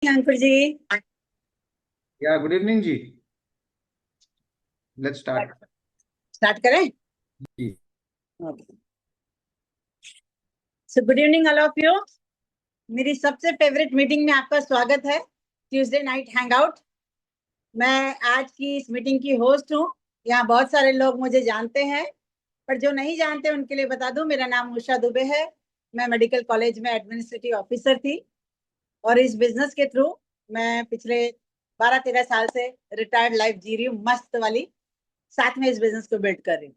अंकुर ji. Yeah good evening जी। Let's start. Start करें। जी। Okay. So good evening all of you. मेरी सबसे फेवरेट मीटिंग में आपका स्वागत है, ट्यूसडे नाइट हैंगआउट। मैं आज की इस मीटिंग की होस्ट हूँ। यहाँ बहुत सारे लोग मुझे जानते हैं, पर जो नहीं जानते उनके लिए बता दूं, मेरा नाम उषा दुबे है। मैं मेडिकल कॉलेज में एडमिनिस्ट्रेटिव ऑफिसर थी, और इस बिजनेस के थ्रू मैं पिछले 12-13 साल से रिटायर्ड लाइफ जी रही हूँ, मस्त वाली। साथ में इस बिजनेस को बिल्ड कर रही हूँ।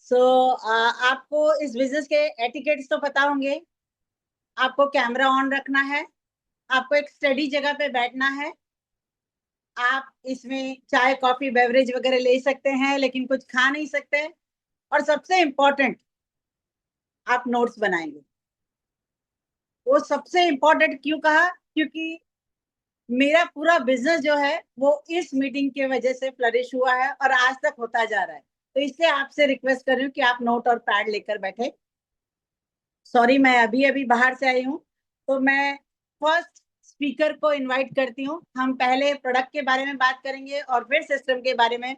सो आपको इस बिजनेस के एटिकेट्स तो पता होंगे। आपको कैमरा ऑन रखना है, आपको एक स्टडी जगह पे बैठना है। आप इसमें चाय कॉफी बेवरेज वगैरह ले सकते हैं, लेकिन कुछ खा नहीं सकते। और सबसे इम्पोर्टेंट, आप नोट्स बनाएंगे। वो सबसे इम्पोर्टेंट क्यों कहा? क्योंकि मेरा पूरा बिजनेस जो है वो इस मीटिंग की वजह से फ्लरिश हुआ है और आज तक होता जा रहा है। तो इसलिए आपसे रिक्वेस्ट कर रही हूँ कि आप नोट और पैड लेकर बैठे। सॉरी, मैं अभी अभी बाहर से आई हूँ। तो मैं फर्स्ट स्पीकर को इनवाइट करती हूँ। हम पहले प्रोडक्ट के बारे में बात करेंगे और फिर सिस्टम के बारे में।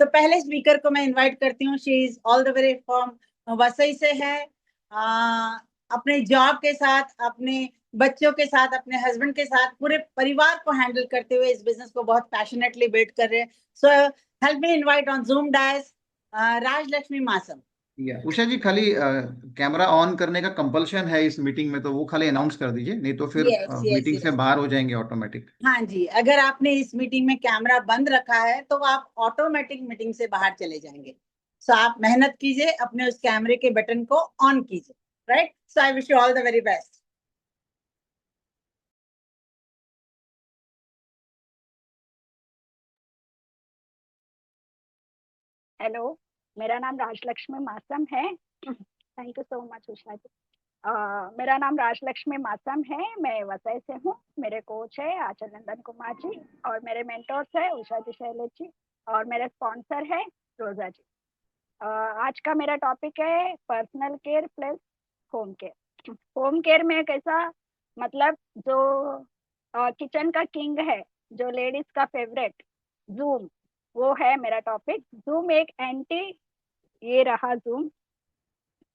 तो पहले स्पीकर को मैं इनवाइट करती हूँ। She is all the way from Vasai से है। अपने जॉब के साथ, अपने बच्चों के साथ, अपने हस्बैंड के साथ, पूरे परिवार को हैंडल करते हुए इस बिजनेस को बहुत पैशनेटली बिल्ड कर रहे हैं। So help me invite on Zoom dash Raj Lakshmi Masam. Yeah Usha जी, खाली कैमरा ऑन करने का कंपल्शन है इस मीटिंग में, तो वो खाली अनाउंस कर दीजिए, नहीं तो फिर यस यस मीटिंग से यस। बाहर हो जाएंगे ऑटोमेटिक। हाँ जी, अगर आपने इस मीटिंग में कैमरा बंद रखा है तो आप ऑटोमेटिक मीटिंग से बाहर चले जाएंगे। सो आप मेहनत कीजिए, अपने उस कैमरे के बटन को ऑन कीजिए। Right. So I wish you all the very best. Hello, मेरा नाम राजलक्ष्मी मासम है। Thank you so much Usha जी। मेरा नाम राजलक्ष्मी मासम है, मैं वसई से हूँ। मेरे कोच है आचल नंदन कुमार जी, और मेरे मेंटोर्स है उषा जी, शैलेश जी, और मेरे स्पॉन्सर है रोजा जी। आज का मेरा टॉपिक है personal care plus home care. Home care में कैसा, मतलब जो किचन का किंग है, जो लेडीज का फेवरेट, जूम, वो है मेरा टॉपिक। जूम एक एंटी, ये रहा जूम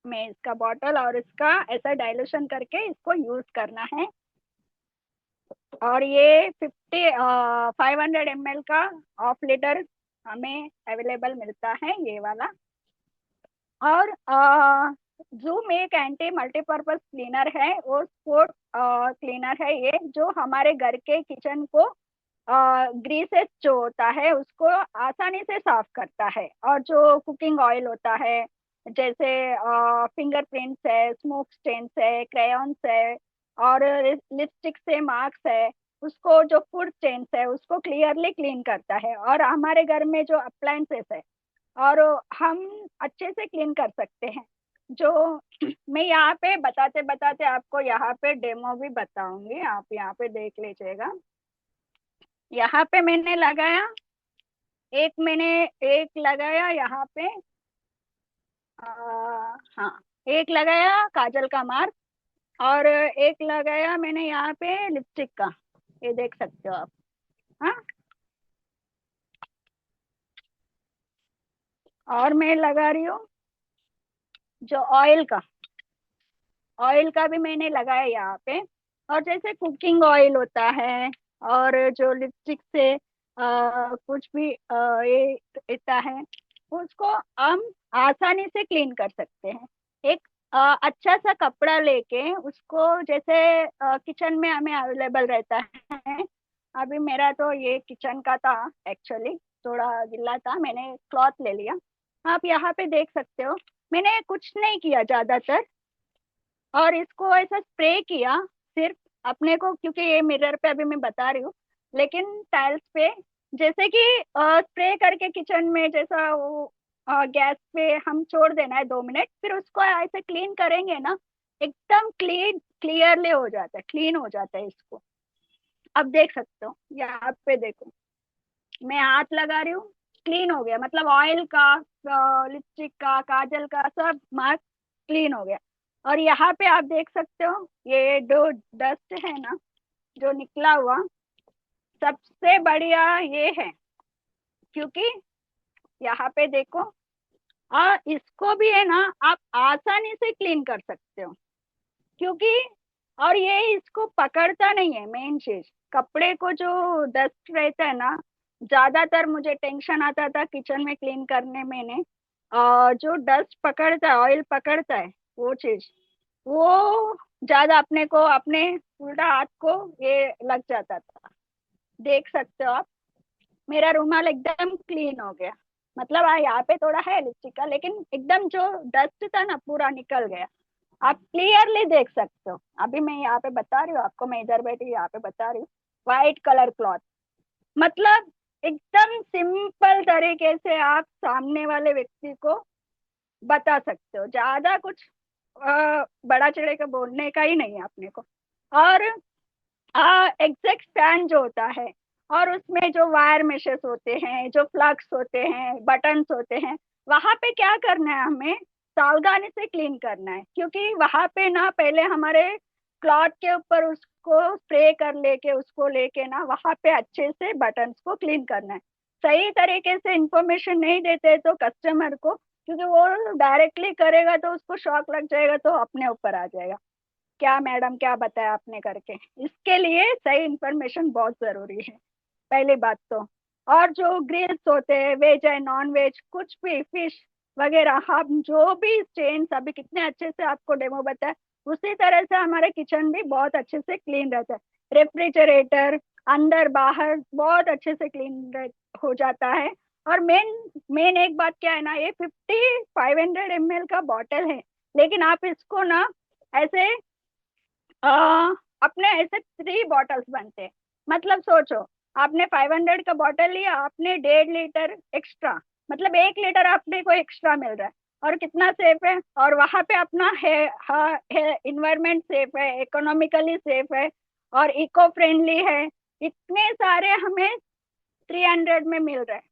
में इसका बॉटल, और इसका ऐसा डाइल्यूशन करके इसको यूज करना है। और ये 500 ml का ऑफ लीटर हमें अवेलेबल मिलता है, ये वाला। और जूम एक एंटी मल्टीपर्पज क्लीनर है, और स्पोर्ट क्लीनर है ये, जो हमारे घर के किचन को ग्रीसेस जो होता है उसको आसानी से साफ करता है। और जो कुकिंग ऑयल होता है, जैसे फिंगरप्रिंट्स है, स्मोक स्टेन्स है, क्रेयॉन्स है, और लिपस्टिक से मार्क्स है, उसको, जो फूड स्टेन्स है उसको क्लियरली क्लीन करता है। और हमारे घर में जो अप्लायंसेस है, और हम अच्छे से क्लीन कर सकते हैं। जो मैं यहाँ पे बताते बताते आपको यहाँ पे डेमो भी बताऊंगी, आप यहाँ पे देख लीजिएगा। यहाँ पे मैंने लगाया, मैंने एक लगाया यहाँ पे, हाँ, एक लगाया काजल का मार्क, और एक लगाया मैंने यहाँ पे लिपस्टिक का, ये देख सकते हो आप। हाँ, और मैं लगा रही हूँ जो ऑयल का भी मैंने लगाया यहाँ पे। और जैसे कुकिंग ऑयल होता है, और जो लिपस्टिक से कुछ भी ये रहता है, उसको हम आसानी से क्लीन कर सकते हैं। एक अच्छा सा कपड़ा लेके उसको, जैसे किचन में हमें अवेलेबल रहता है। अभी मेरा तो ये किचन का था, एक्चुअली थोड़ा गिल्ला था, मैंने क्लॉथ ले लिया। आप यहाँ पे देख सकते हो, मैंने कुछ नहीं किया ज्यादातर, और इसको ऐसा स्प्रे किया सिर्फ अपने को, क्योंकि ये मिरर पे अभी मैं बता रही हूँ, लेकिन टाइल्स पे, जैसे कि स्प्रे करके किचन में, जैसा वो गैस पे हम छोड़ देना है 2 मिनट, फिर उसको ऐसे क्लीन करेंगे ना, एकदम क्लियरली हो जाता है, क्लीन हो जाता है इसको। अब देख सकते हो, यहाँ पे देखो, मैं हाथ लगा रही हूँ, क्लीन हो गया, मतलब ऑयल का, लिपस्टिक का, काजल का, सब मार्क क्लीन हो गया। और यहाँ पे आप देख सकते हो, ये जो डस्ट है ना, जो निकला हुआ सबसे बढ़िया ये है, क्योंकि यहाँ पे देखो, और इसको भी है ना आप आसानी से क्लीन कर सकते हो, क्योंकि और ये इसको पकड़ता नहीं है। मेन चीज, कपड़े को जो डस्ट रहता है ना, ज्यादातर मुझे टेंशन आता था किचन में क्लीन करने में ने, जो डस्ट पकड़ता है, ऑयल पकड़ता है, वो चीज, वो ज्यादा अपने को, अपने उल्टा हाथ को ये लग जाता था। देख सकते हो आप, मेरा रुमाल एकदम क्लीन हो गया। मतलब यहाँ पे थोड़ा है लिपस्टिक का, लेकिन एकदम जो डस्ट था ना पूरा निकल गया। आप क्लियरली देख सकते हो। अभी मैं यहाँ पे बता रही हूँ आपको, मैं इधर बैठी यहाँ पे बता रही हूँ, व्हाइट कलर क्लॉथ। मतलब एकदम सिंपल तरीके से आप सामने वाले व्यक्ति को बता सकते हो, ज्यादा कुछ बड़ा चढ़े के बोलने का ही नहीं है अपने को। और एग्जैक्ट फैन जो होता है, और उसमें जो वायर मेशेस होते हैं, जो प्लग्स होते हैं, बटन्स होते हैं, वहां पे क्या करना है, हमें सावधानी से क्लीन करना है, क्योंकि वहां पे ना पहले हमारे क्लॉथ के ऊपर उसको स्प्रे कर लेके, उसको लेके ना वहां पे अच्छे से बटन्स को क्लीन करना है। सही तरीके से इंफॉर्मेशन नहीं देते तो कस्टमर को, क्योंकि वो डायरेक्टली करेगा तो उसको शॉक लग जाएगा, तो अपने ऊपर आ जाएगा, क्या मैडम क्या बताया आपने करके। इसके लिए सही इंफॉर्मेशन बहुत जरूरी है, पहली बात तो। और जो ग्रिल्स होते हैं, वेज है नॉन वेज, कुछ भी फिश वगैरह, हम जो भी स्टेन्स अभी कितने अच्छे से आपको डेमो बताया, उसी तरह से हमारे किचन भी बहुत अच्छे से क्लीन रहता है। रेफ्रिजरेटर अंदर बाहर बहुत अच्छे से क्लीन हो जाता है। और मेन मेन एक बात क्या है ना, ये 500 ml का बॉटल है, लेकिन आप इसको ना ऐसे अपने ऐसे 3 बॉटल्स बनते हैं। मतलब सोचो, आपने 500 का बॉटल लिया, आपने 1.5 लीटर एक्स्ट्रा, मतलब 1 लीटर आपने को एक्स्ट्रा मिल रहा है। और कितना सेफ है, और वहां पे अपना है इन्वायरमेंट सेफ है, इकोनॉमिकली सेफ है, और इको फ्रेंडली है। इतने सारे हमें 300 में मिल रहे हैं।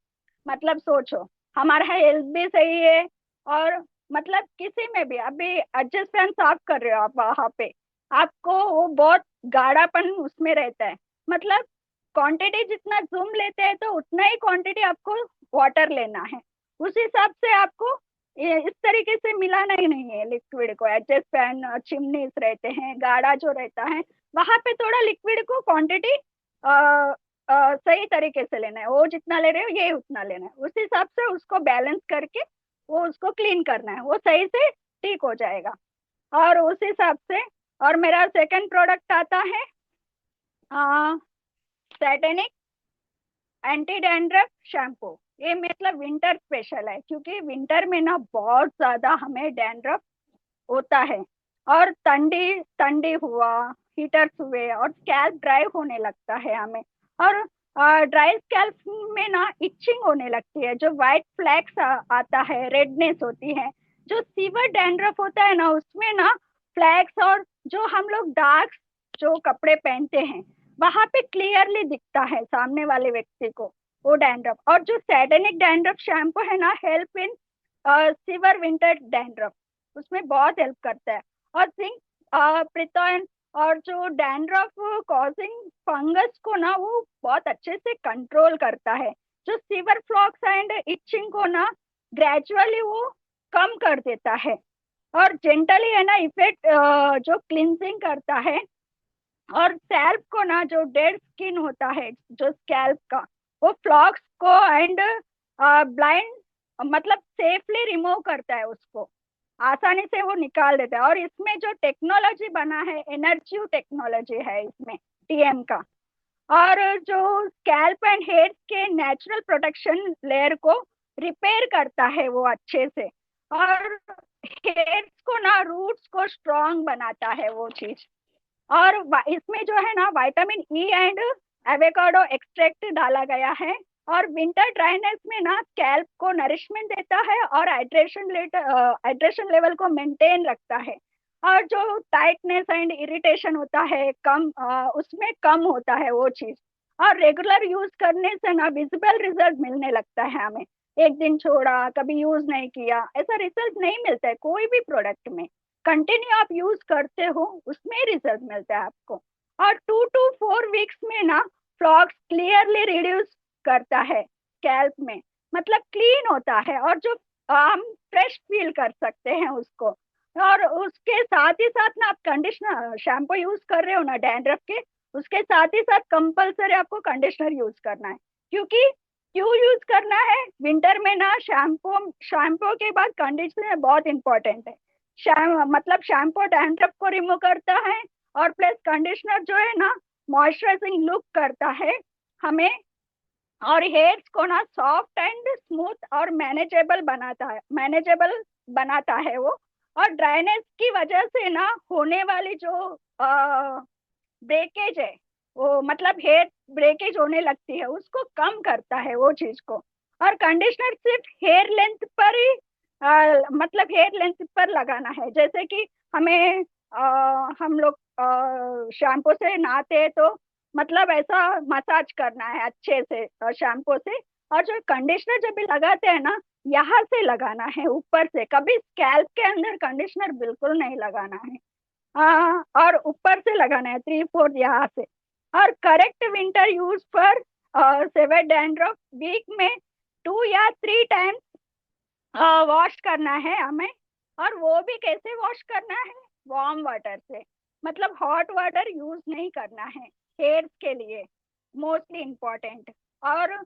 मतलब सोचो, हमारा हेल्थ भी सही है। और मतलब किसी में भी अभी एडजस्ट फैन साफ कर रहे हो आप, वहां पे आपको वो बहुत गाढ़ापन उसमें रहता है। मतलब क्वांटिटी जितना जूम लेते हैं तो उतना ही क्वांटिटी आपको वाटर लेना है। उस हिसाब से आपको इस तरीके से मिलाना ही नहीं है लिक्विड को। एडजस्ट फैन चिमनीस रहते हैं, गाढ़ा जो रहता है, वहां पे थोड़ा लिक्विड को क्वांटिटी सही तरीके से लेना है। वो जितना ले रहे हो ये उतना लेना है, उस हिसाब से उसको बैलेंस करके वो उसको क्लीन करना है, वो सही से ठीक हो जाएगा। और उस हिसाब से, और मेरा सेकंड प्रोडक्ट आता है सैटेनिक एंटी डैंड्रफ शैम्पू। ये मतलब विंटर स्पेशल है, क्योंकि विंटर में ना बहुत ज्यादा हमें डैंड्रफ होता है। और ठंडी ठंडी हुआ, हीटर्स हुए, और स्कैल्प ड्राई होने लगता है हमें। और ड्राई स्कैल्प में ना इचिंग होने लगती है, जो व्हाइट फ्लैक्स आता है, रेडनेस होती है। जो सीवर डैंड्रफ होता है ना, उसमें ना फ्लैक्स, और जो हम लोग डार्क जो कपड़े पहनते हैं वहां पे क्लियरली दिखता है सामने वाले व्यक्ति को वो डैंड्रफ। और जो सैटेनिक डैंड्रफ शैम्पू है ना, help in sewer winter dandruff, उसमें बहुत हेल्प करता है। और जिंक प्रिटोन, और जो डैंड्रफ कॉजिंग फंगस को ना वो बहुत अच्छे से कंट्रोल करता है। जो सीवर फ्लॉक्स एंड इचिंग को ना ग्रेजुअली वो कम कर देता है। और जेंटली है ना इफेक्ट जो क्लिनजिंग करता है। और स्कैल्प को ना, जो डेड स्किन होता है जो स्कैल्प का, वो फ्लॉक्स को एंड ब्लाइंड मतलब सेफली रिमूव करता है, उसको आसानी से वो निकाल देता है। और इसमें जो टेक्नोलॉजी बना है, एनर्जी टेक्नोलॉजी है इसमें, टीएम का। और जो स्कैल्प एंड हेयर के नेचुरल प्रोटेक्शन लेयर को रिपेयर करता है वो अच्छे से। और हेयर्स को ना, रूट्स को स्ट्रॉन्ग बनाता है वो चीज। और इसमें जो है ना vitamin E and avocado extract डाला गया है। और विंटर ड्राइनेस में ना स्कैल्प को नरिशमेंट देता है, और हाइड्रेशन लेवल को मेंटेन रखता है। और जो टाइटनेस एंड इरिटेशन होता है कम, उसमें कम होता है वो चीज। और रेगुलर यूज करने से ना विजिबल रिजल्ट मिलने लगता है हमें। एक दिन छोड़ा, कभी यूज नहीं किया, ऐसा रिजल्ट नहीं मिलता है कोई भी प्रोडक्ट में। कंटिन्यू आप यूज करते हो, उसमें रिजल्ट मिलता है आपको। और 2 to 4 वीक्स में ना फ्लॉक्स क्लियरली रिड्यूस करता है स्कैल्प में, मतलब क्लीन होता है, और जो हम फ्रेश फील कर सकते हैं उसको। और उसके साथ ही साथ ना आप कंडीशनर शैम्पू यूज कर रहे हो ना डैंड्रफ के, उसके साथ ही साथ कंपलसरी आपको कंडीशनर यूज करना है। क्योंकि क्यों यूज करना है, विंटर में ना शैम्पू शैम्पू के बाद कंडीशनर बहुत इंपॉर्टेंट है। मतलब शैम्पू डैंड्रफ को रिमूव करता है, और प्लस कंडीशनर जो है ना मॉइस्चराइजिंग लुक करता है हमें, और हेयर्स को ना सॉफ्ट एंड स्मूथ और मैनेजेबल बनाता है वो। और ड्राइनेस की वजह से ना होने वाली जो ब्रेकेज है, वो मतलब हेयर ब्रेकेज होने लगती है, उसको कम करता है वो चीज को। और कंडीशनर सिर्फ हेयर लेंथ पर ही मतलब हेयर लेंथ पर लगाना है। जैसे कि हमें हम लोग शैम्पू से नहाते हैं तो मतलब ऐसा मसाज करना है अच्छे से शैम्पू से। और जो कंडीशनर जब भी लगाते हैं ना, यहाँ से लगाना है ऊपर से, कभी स्कैल्प के अंदर कंडीशनर बिल्कुल नहीं लगाना है। हाँ, और ऊपर से लगाना है 3/4 यहाँ से। और करेक्ट विंटर यूज पर सेवर डैंड्रफ वीक में 2 या 3 टाइम्स वॉश करना है हमें। और वो भी कैसे वॉश करना है, वार्म वाटर से, मतलब हॉट वाटर यूज नहीं करना है हेयर्स के लिए, मोस्टली इम्पोर्टेंट। और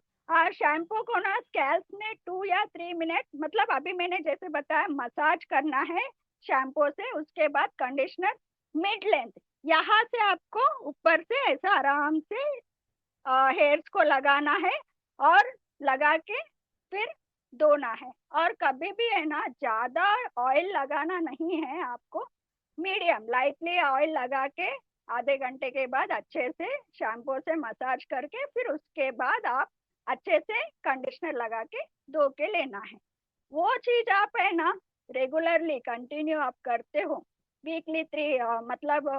शैम्पू को ना स्कैल्प में 2 या 3 मिनट, मतलब अभी मैंने जैसे बताया मसाज करना है शैम्पू से, उसके बाद कंडीशनर मिड लेंथ यहाँ से आपको ऊपर से ऐसा आराम से हेयर्स को लगाना है, और लगा के फिर धोना है। और कभी भी है ना ज्यादा ऑयल लगाना नहीं है आपको, मीडियम लाइटली ऑयल लगा के आधे घंटे के बाद अच्छे से शैम्पू से मसाज करके फिर उसके बाद आप अच्छे से कंडीशनर लगा के धो के लेना है। वो चीज आप है ना रेगुलरली कंटिन्यू आप करते हो, वीकली 3 मतलब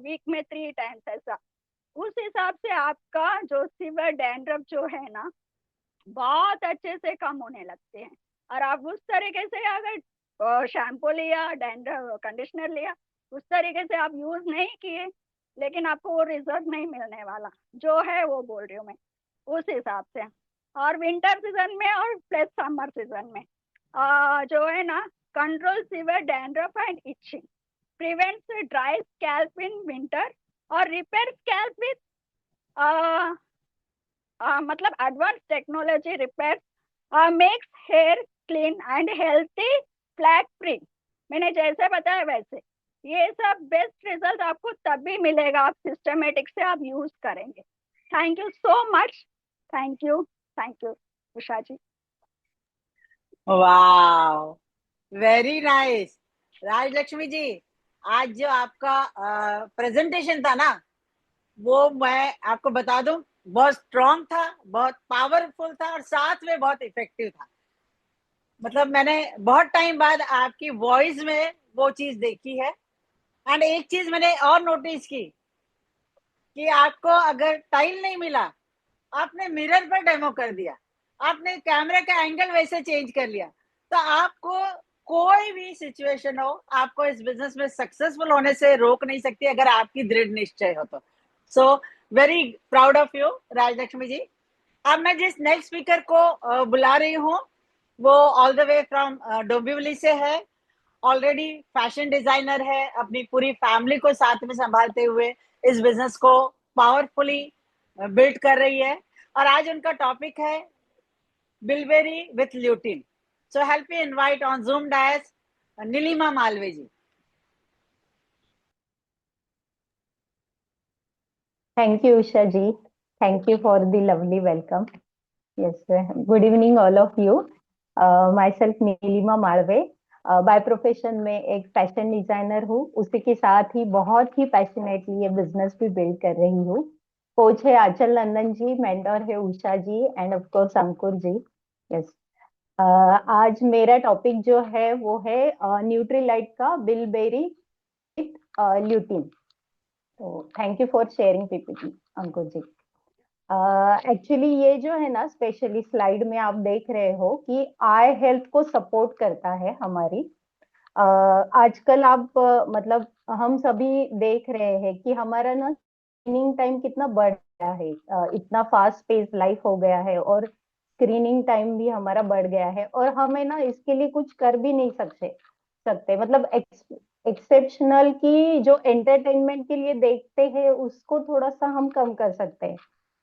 वीक में 3 टाइम्स ऐसा, उस हिसाब से आपका जो सिवर डैंड्रफ जो है ना बहुत अच्छे से कम होने लगते हैं। और आप उस तरीके से अगर शैम्पू लिया डैंड्रफ कंडीशनर लिया, उस तरीके से आप यूज नहीं किए, लेकिन आपको वो रिजल्ट नहीं मिलने वाला जो है, वो बोल रही हूँ मैं उस हिसाब से। और विंटर सीजन में और प्लस समर सीजन में जो है ना control severe dandruff and itching, prevents dry scalp in winter, और रिपेयर स्कैल्प विथ मतलब advance technology repair makes hair clean and healthy flake free. मैंने जैसे बताया वैसे ये सब बेस्ट रिजल्ट आपको तभी मिलेगा आप सिस्टमेटिक से आप यूज करेंगे। Thank you so much. Thank you Usha ji. वाह, वेरी नाइस। राजलक्ष्मी जी, आज जो आपका प्रेजेंटेशन था ना, वो मैं आपको बता दूं बहुत स्ट्रांग था, बहुत पावरफुल था, और साथ में बहुत इफेक्टिव था। मतलब मैंने बहुत टाइम बाद आपकी वॉइस में वो चीज देखी है। एंड एक चीज मैंने और नोटिस की कि आपको अगर टाइम नहीं मिला, आपने मिरर पर डेमो कर दिया, आपने कैमरे का एंगल वैसे चेंज कर लिया, तो आपको कोई भी सिचुएशन हो, आपको इस बिजनेस में सक्सेसफुल होने से रोक नहीं सकती अगर आपकी दृढ़ निश्चय हो तो। So very proud of you Rajlakshmi ji. अब मैं जिस नेक्स्ट स्पीकर को बुला रही हूँ, वो all the way from Dombivli से है। ऑलरेडी फैशन डिजाइनर है, अपनी पूरी फैमिली को साथ में संभालते हुए इस बिजनेस को पावरफुली बिल्ड कर रही है। और आज उनका टॉपिक है bilberry with lutein. So help me invite on Zoom dais Neelima Malve ji. Thank you, Usha ji. Thank you for the lovely welcome. Yes, sir. Good evening, all of you. Myself Neelima Malve, by profession में एक fashion designer हूँ, उसी के साथ ही बहुत ही passionately ये business भी build कर रही हूँ। कोच है आंचल नंदन जी, मेंटर है Usha ji, and of course Ankur ji. Yes, आज मेरा टॉपिक जो है वो है न्यूट्रीलाइट का बिलबेरी ल्यूटिन। तो thank you for sharing PPT Ankur ji. Actually ये जो है ना, स्पेशली स्लाइड में आप देख रहे हो कि आई हेल्थ को सपोर्ट करता है हमारी। आजकल आप मतलब हम सभी देख रहे हैं कि हमारा ना स्क्रीनिंग टाइम कितना बढ़ गया है, इतना फास्ट पेस लाइफ हो गया है और स्क्रीनिंग टाइम भी हमारा बढ़ गया है, और हमें ना इसके लिए कुछ कर भी नहीं सकते मतलब एक्सेप्शनल की जो एंटरटेनमेंट के लिए देखते हैं उसको थोड़ा सा हम कम कर सकते हैं,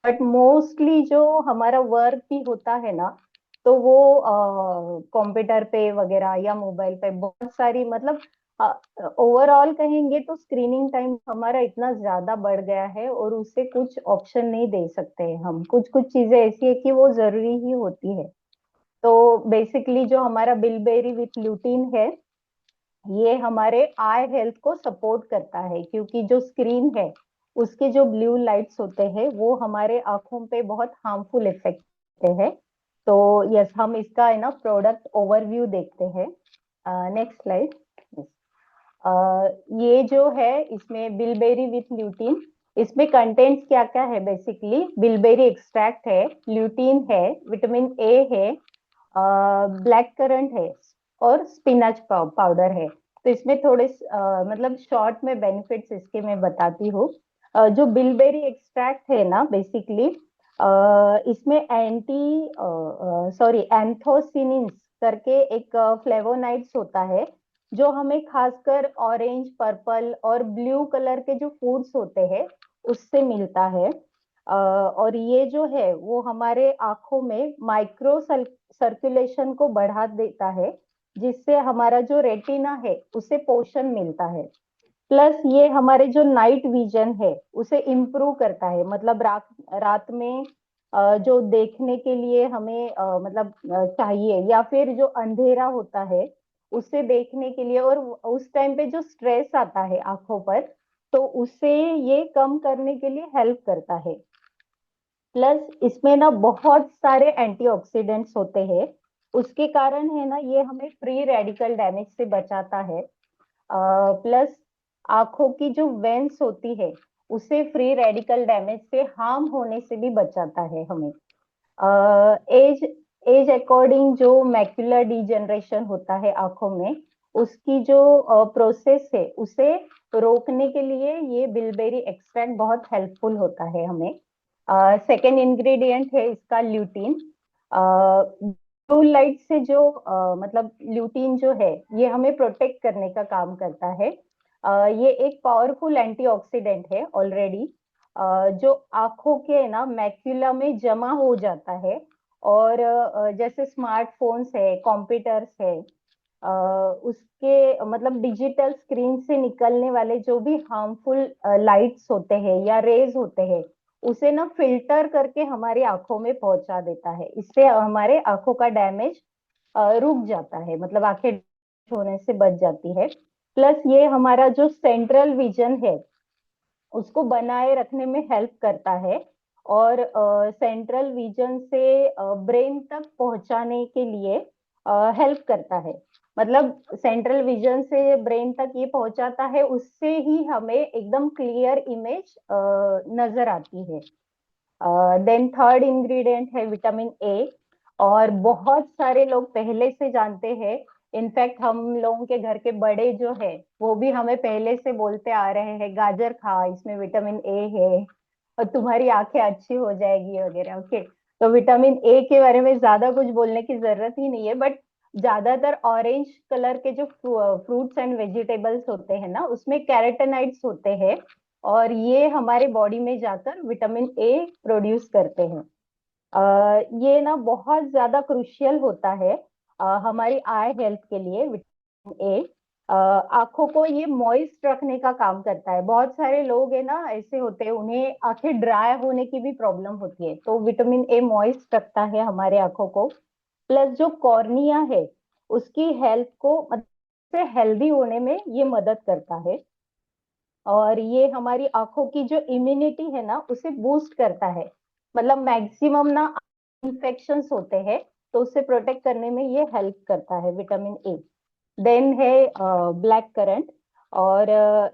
बट मोस्टली जो हमारा वर्क भी होता है ना, तो वो कंप्यूटर पे वगैरह या मोबाइल पे बहुत सारी मतलब ओवरऑल कहेंगे तो स्क्रीनिंग टाइम हमारा इतना ज्यादा बढ़ गया है, और उससे कुछ ऑप्शन नहीं दे सकते हैं हम। कुछ कुछ चीजें ऐसी है कि वो जरूरी ही होती है। तो बेसिकली जो हमारा बिलबेरी विथ ल्यूटीन है, ये हमारे आई हेल्थ को सपोर्ट करता है, क्योंकि जो स्क्रीन है उसके जो ब्लू लाइट्स होते हैं वो हमारे आंखों पे बहुत हार्मफुल इफेक्ट करते हैं। तो यस, हम इसका है ना प्रोडक्ट ओवरव्यू देखते हैं। Next slide. ये जो है इसमें बिलबेरी विथ ल्यूटीन, इसमें कंटेंट्स क्या क्या है, बेसिकली बिलबेरी एक्सट्रैक्ट है, ल्यूटीन है, विटामिन ए है, ब्लैक करंट है, और स्पिनच पाउडर है। तो इसमें थोड़े मतलब शॉर्ट में बेनिफिट्स इसके मैं बताती हूँ। जो बिलबेरी एक्सट्रैक्ट है ना, बेसिकली इसमें एंथोसिनिन्स करके एक फ्लेवोनाइड्स होता है, जो हमें खासकर ऑरेंज, पर्पल और ब्लू कलर के जो फूड्स होते हैं उससे मिलता है। और ये जो है वो हमारे आंखों में माइक्रो सर्कुलेशन को बढ़ा देता है, जिससे हमारा जो रेटिना है उसे पोषण मिलता है। प्लस ये हमारे जो नाइट विजन है उसे इम्प्रूव करता है, मतलब रात रात में जो देखने के लिए हमें मतलब चाहिए, या फिर जो अंधेरा होता है उससे देखने के लिए, और उस टाइम पे जो स्ट्रेस आता है आंखों पर, तो उसे ये कम करने के लिए हेल्प करता है। प्लस इसमें ना बहुत सारे एंटीऑक्सीडेंट्स होते हैं, उसके कारण है ना ये हमें फ्री रेडिकल डैमेज से बचाता है। प्लस आंखों की जो वेंस होती है उसे फ्री रेडिकल डैमेज से हार्म होने से भी बचाता है हमें। एज एज अकॉर्डिंग जो मैक्युलर डिजेनरेशन होता है आंखों में, उसकी जो प्रोसेस है उसे रोकने के लिए ये बिलबेरी एक्सट्रैक्ट बहुत हेल्पफुल होता है हमें। सेकेंड इंग्रेडिएंट है इसका ल्यूटीन। ब्लू लाइट से जो मतलब ल्यूटीन जो है ये हमें प्रोटेक्ट करने का काम करता है। ये एक पावरफुल एंटीऑक्सीडेंट है ऑलरेडी, जो आंखों के ना मैक्यूला में जमा हो जाता है, और जैसे स्मार्टफोन्स है, कंप्यूटर्स है, उसके मतलब डिजिटल स्क्रीन से निकलने वाले जो भी हार्मफुल लाइट्स होते हैं या रेज होते हैं, उसे ना फिल्टर करके हमारी आंखों में पहुंचा देता है। इससे हमारे आंखों का डैमेज रुक जाता है, मतलब आंखें होने से बच जाती है। प्लस ये हमारा जो सेंट्रल विजन है उसको बनाए रखने में हेल्प करता है, और सेंट्रल विजन से ब्रेन तक पहुंचाने के लिए हेल्प करता है। मतलब सेंट्रल विजन से ब्रेन तक ये पहुंचाता है, उससे ही हमें एकदम क्लियर इमेज नजर आती है। देन थर्ड इंग्रेडिएंट है विटामिन ए, और बहुत सारे लोग पहले से जानते हैं। इनफैक्ट हम लोगों के घर के बड़े जो है वो भी हमें पहले से बोलते आ रहे हैं, गाजर खा, इसमें विटामिन ए है और तुम्हारी आंखें अच्छी हो जाएगी वगैरह। ओके, तो विटामिन ए के बारे में ज्यादा कुछ बोलने की जरूरत ही नहीं है, बट ज्यादातर ऑरेंज कलर के जो फ्रूट्स एंड वेजिटेबल्स होते हैं ना, उसमें कैरोटेनॉइड्स होते हैं, और ये हमारे बॉडी में जाकर विटामिन ए प्रोड्यूस करते हैं। ये ना बहुत ज्यादा क्रुशियल होता है हमारी आई हेल्थ के लिए। विटामिन ए आंखों को ये मॉइस्ट रखने का काम करता है। बहुत सारे लोग है ना ऐसे होते हैं, उन्हें आंखें ड्राई होने की भी प्रॉब्लम होती है, तो विटामिन ए मॉइस्ट रखता है हमारे आंखों को। प्लस जो कॉर्निया है उसकी हेल्थ को मतलब से हेल्दी होने में ये मदद करता है, और ये हमारी आंखों की जो इम्यूनिटी है ना उसे बूस्ट करता है। मतलब मैक्सिमम ना इन्फेक्शंस होते हैं, तो उससे प्रोटेक्ट करने में ये हेल्प करता है विटामिन ए। देन है ब्लैक करंट, और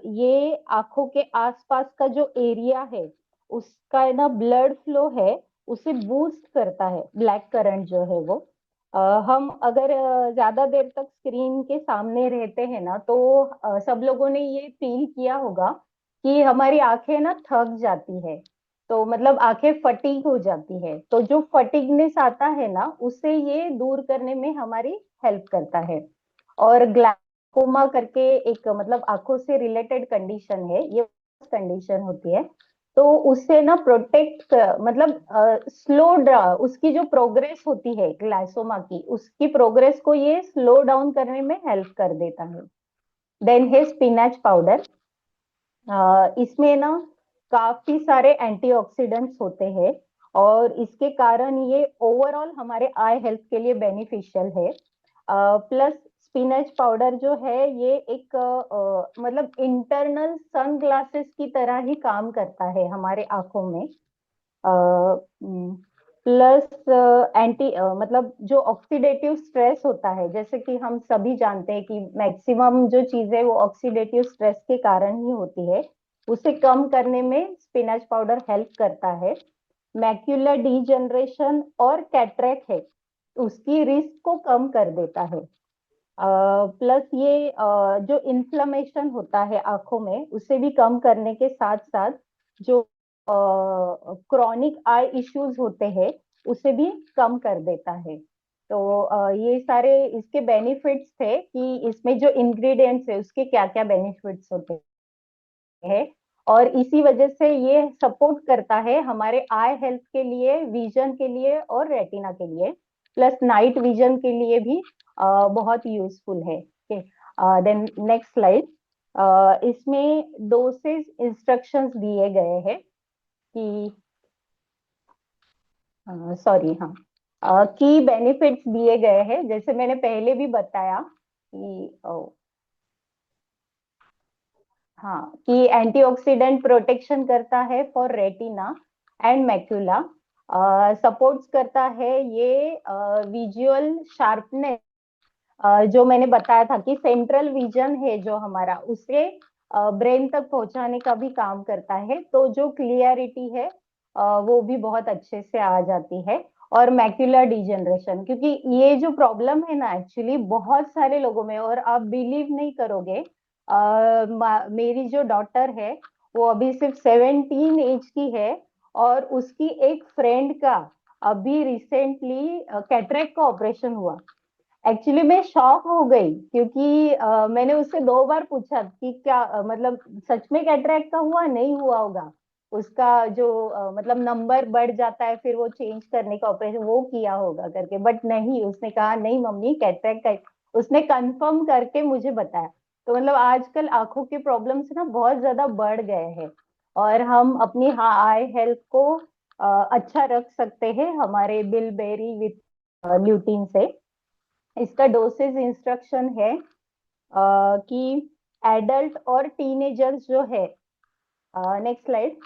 ये आंखों के आसपास का जो एरिया है उसका है ना ब्लड फ्लो है उसे बूस्ट करता है ब्लैक करंट जो है वो। हम अगर ज्यादा देर तक स्क्रीन के सामने रहते हैं ना, तो सब लोगों ने ये फील किया होगा कि हमारी आंखें ना थक जाती है, तो मतलब आंखें फटीग हो जाती है, तो जो फटीगनेस आता है ना, उससे ये दूर करने में हमारी हेल्प करता है। और ग्लाइकोमा करके एक मतलब आंखों से रिलेटेड कंडीशन है, ये कंडीशन होती है, तो उससे ना प्रोटेक्ट मतलब स्लो उसकी जो प्रोग्रेस होती है ग्लाइसोमा की, उसकी प्रोग्रेस को ये स्लो डाउन करने में हेल्प कर देता है। देन है स्पिनच पाउडर। इसमें ना काफी सारे एंटीऑक्सीडेंट्स होते हैं, और इसके कारण ये ओवरऑल हमारे आई हेल्थ के लिए बेनिफिशियल है। प्लस स्पिनच पाउडर जो है ये एक मतलब इंटरनल सन ग्लासेस की तरह ही काम करता है हमारे आंखों में। प्लस एंटी मतलब जो ऑक्सीडेटिव स्ट्रेस होता है, जैसे कि हम सभी जानते हैं कि मैक्सिमम जो चीजें वो ऑक्सीडेटिव स्ट्रेस के कारण ही होती है, उसे कम करने में स्पिनच पाउडर हेल्प करता है। मैक्यूलर डीजनरेशन और कैटरेक्ट है उसकी रिस्क को कम कर देता है। प्लस ये जो इन्फ्लेमेशन होता है आंखों में उसे भी कम करने के साथ साथ जो क्रॉनिक आई इश्यूज होते हैं उसे भी कम कर देता है। तो ये सारे इसके बेनिफिट्स थे कि इसमें जो इंग्रेडिएंट्स है उसके क्या क्या बेनिफिट्स होते हैं, और इसी वजह से ये सपोर्ट करता है हमारे आई हेल्थ के लिए, विजन के लिए और रेटिना के लिए, प्लस नाइट विजन के लिए भी बहुत यूजफुल है। Then next slide. इसमें डोसेज इंस्ट्रक्शंस दिए गए हैं कि सॉरी हाँ की बेनिफिट्स दिए गए हैं, जैसे मैंने पहले भी बताया कि हाँ कि एंटीऑक्सीडेंट प्रोटेक्शन करता है for retina and macula, supports करता है ये विजुअल शार्पनेस, जो मैंने बताया था कि सेंट्रल विजन है जो हमारा, उसे ब्रेन तक पहुंचाने का भी काम करता है, तो जो क्लियरिटी है वो भी बहुत अच्छे से आ जाती है। और मैक्यूलर डिजेनरेशन, क्योंकि ये जो प्रॉब्लम है ना एक्चुअली बहुत सारे लोगों में, और आप बिलीव नहीं करोगे, मेरी जो डॉटर है वो अभी सिर्फ 17 एज की है, और उसकी एक फ्रेंड का अभी रिसेंटली कैटरेक्ट का ऑपरेशन हुआ। एक्चुअली मैं शॉक हो गई, क्योंकि मैंने उससे 2 बार पूछा कि क्या मतलब सच में कैटरेक्ट का हुआ, नहीं हुआ होगा, उसका जो मतलब नंबर बढ़ जाता है फिर वो चेंज करने का ऑपरेशन वो किया होगा करके, बट नहीं, उसने कहा नहीं मम्मी कैटरेक्ट का, उसने कंफर्म करके मुझे बताया। तो मतलब आजकल आंखों के प्रॉब्लम्स ना बहुत ज्यादा बढ़ गए हैं, और हम अपनी आई हेल्थ को अच्छा रख सकते हैं हमारे बिलबेरी विथ ल्यूटीन से। इसका डोसेज इंस्ट्रक्शन है कि एडल्ट और टीनेजर्स जो है, नेक्स्ट स्लाइड,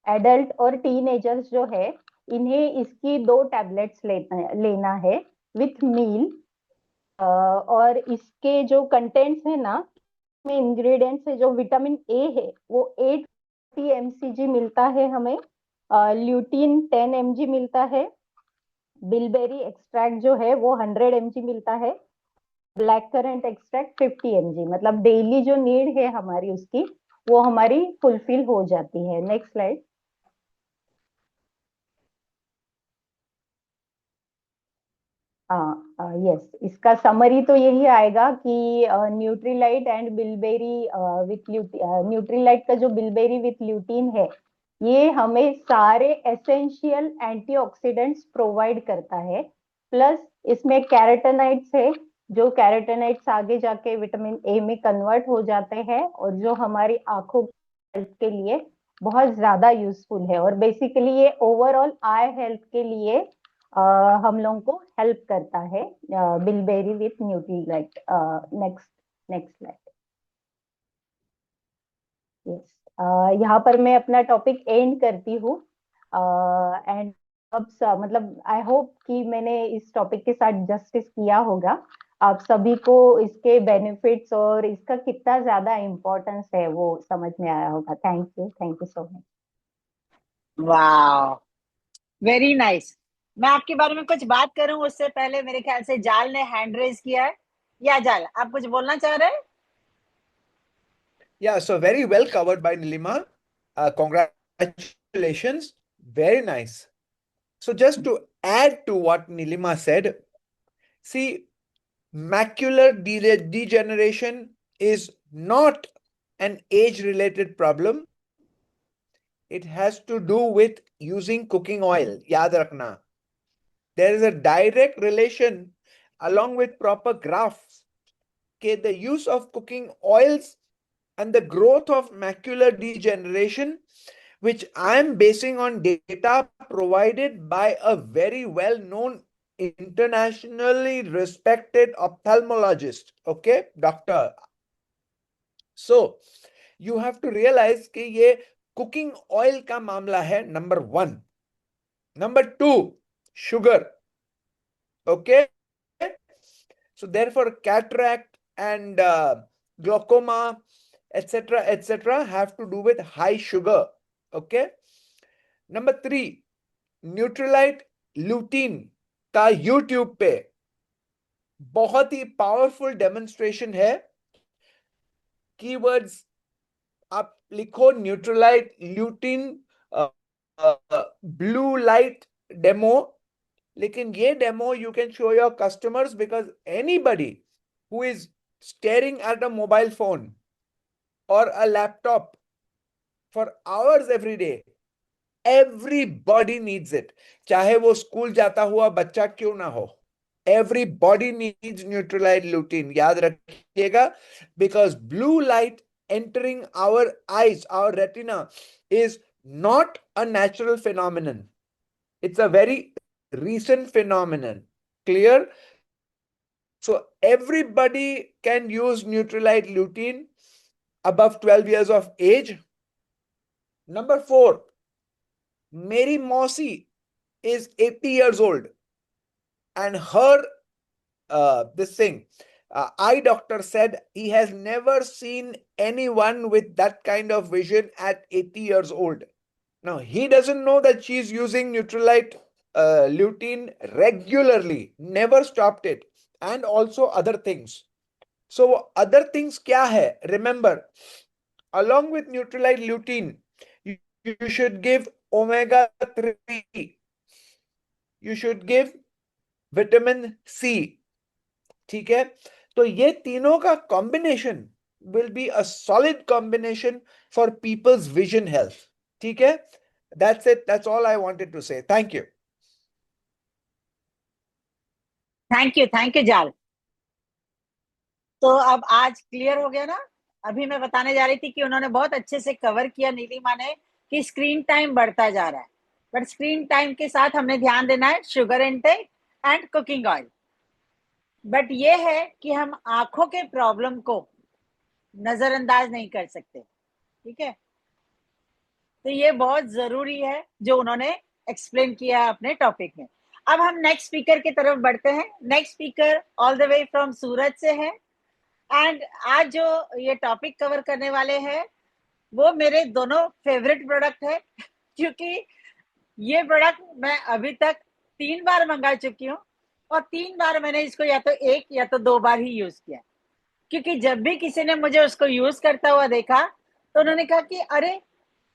एडल्ट और टीनेजर्स जो है इन्हें इसकी 2 टैबलेट्स लेना है विथ मील। और इसके जो कंटेंट्स है ना, में इंग्रेडिएंट्स है, जो विटामिन ए है वो 8 mcg मिलता है हमें, ल्यूटीन 10 mg मिलता है, बिलबेरी एक्सट्रैक्ट जो है वो 100 mg मिलता है, ब्लैक करंट एक्सट्रैक्ट 50 mg, मतलब डेली जो नीड है हमारी उसकी वो हमारी फुलफिल हो जाती है। Next slide. हाँ यस, इसका समरी तो यही आएगा कि Nutrilite and bilberry with Nutrilite का जो बिलबेरी विथ ल्यूटीन है ये हमें सारे एसेंशियल एंटीऑक्सीडेंट्स प्रोवाइड करता है, प्लस इसमें कैरोटेनॉइड्स है, जो कैरोटेनॉइड्स आगे जाके विटामिन ए में कन्वर्ट हो जाते हैं, और जो हमारी आंखों हेल्थ के लिए बहुत ज्यादा यूजफुल है, और बेसिकली ये ओवरऑल आई हेल्थ के लिए हम लोगों को हेल्प करता है, bilberry with Nutrilite. Next next slide. Yes, यहाँ पर मैं अपना टॉपिक एंड करती हूँ। एंड अब मतलब आई होप कि मैंने इस टॉपिक के साथ जस्टिस किया होगा, आप सभी को इसके बेनिफिट्स और इसका कितना ज्यादा इम्पोर्टेंस है वो समझ में आया होगा। Thank you so much. वाह, वेरी नाइस। मैं आपके बारे में कुछ बात करूं उससे पहले मेरे ख्याल से जाल ने हैंड रेज किया है। या जाल, आप कुछ बोलना चाह रहे हैं? Yeah, so very well covered by Nilima. Congratulations. Very nice. So just to add to what Nilima said, see, macular degeneration is not an age-related problem. It has to do with using cooking oil. Yaad rakhna. There is a direct relation along with proper graphs. Okay, the use of cooking oils and the growth of macular degeneration, which I am basing on data provided by a very well-known, internationally respected ophthalmologist, okay, doctor. So you have to realize कि ये cooking oil का मामला है, number 1. Number 2, sugar. Okay, so therefore cataract and glaucoma, etc., have to do with high sugar. Okay. Number 3, Nutrilite लुटीन का YouTube पे बहुत ही powerful demonstration है. Keywords आप लिखो Nutrilite lutein blue light demo. लेकिन ये demo you can show your customers because anybody who is staring at a mobile phone or a laptop for hours every day, everybody needs it. चाहे वो school जाता हुआ बच्चा क्यों ना हो, everybody needs Neutralite lutein. याद रखिएगा, because blue light entering our eyes, our retina, is not a natural phenomenon. It's a very recent phenomenon. Clear? So everybody can use Neutralite lutein above 12 years of age. Number 4, Mary Mossy is 80 years old, and her eye doctor said he has never seen anyone with that kind of vision at 80 years old. Now he doesn't know that she's using Neutralite lutein regularly, never stopped it, and also other things. So other things kya hai? Remember, along with Neutralite lutein, you should give omega-3. You should give vitamin C. ठीक है, तो ये तीनों का combination will be a solid combination for people's vision health. ठीक है, that's it. That's all I wanted to say. Thank you. Thank you जाल. तो अब आज क्लियर हो गया ना. अभी मैं बताने जा रही थी कि उन्होंने बहुत अच्छे से कवर किया नीलिमा ने कि स्क्रीन टाइम बढ़ता जा रहा है, बट स्क्रीन टाइम के साथ हमने ध्यान देना है sugar intake and cooking oil. But ये है कि हम आंखों के प्रॉब्लम को नजरअंदाज नहीं कर सकते. ठीक है, तो ये बहुत जरूरी है जो उन्होंने एक्सप्लेन किया अपने टॉपिक में. अब हम नेक्स्ट स्पीकर की तरफ बढ़ते हैं. Next speaker all the way from Surat से है, एंड आज जो ये टॉपिक कवर करने वाले हैं वो मेरे दोनों फेवरेट प्रोडक्ट है, क्योंकि ये प्रोडक्ट मैं अभी तक 3 बार मंगा चुकी हूँ, और 3 बार मैंने इसको या तो 1 या तो 2 बार ही यूज किया. क्योंकि जब भी किसी ने मुझे उसको यूज करता हुआ देखा तो उन्होंने कहा कि अरे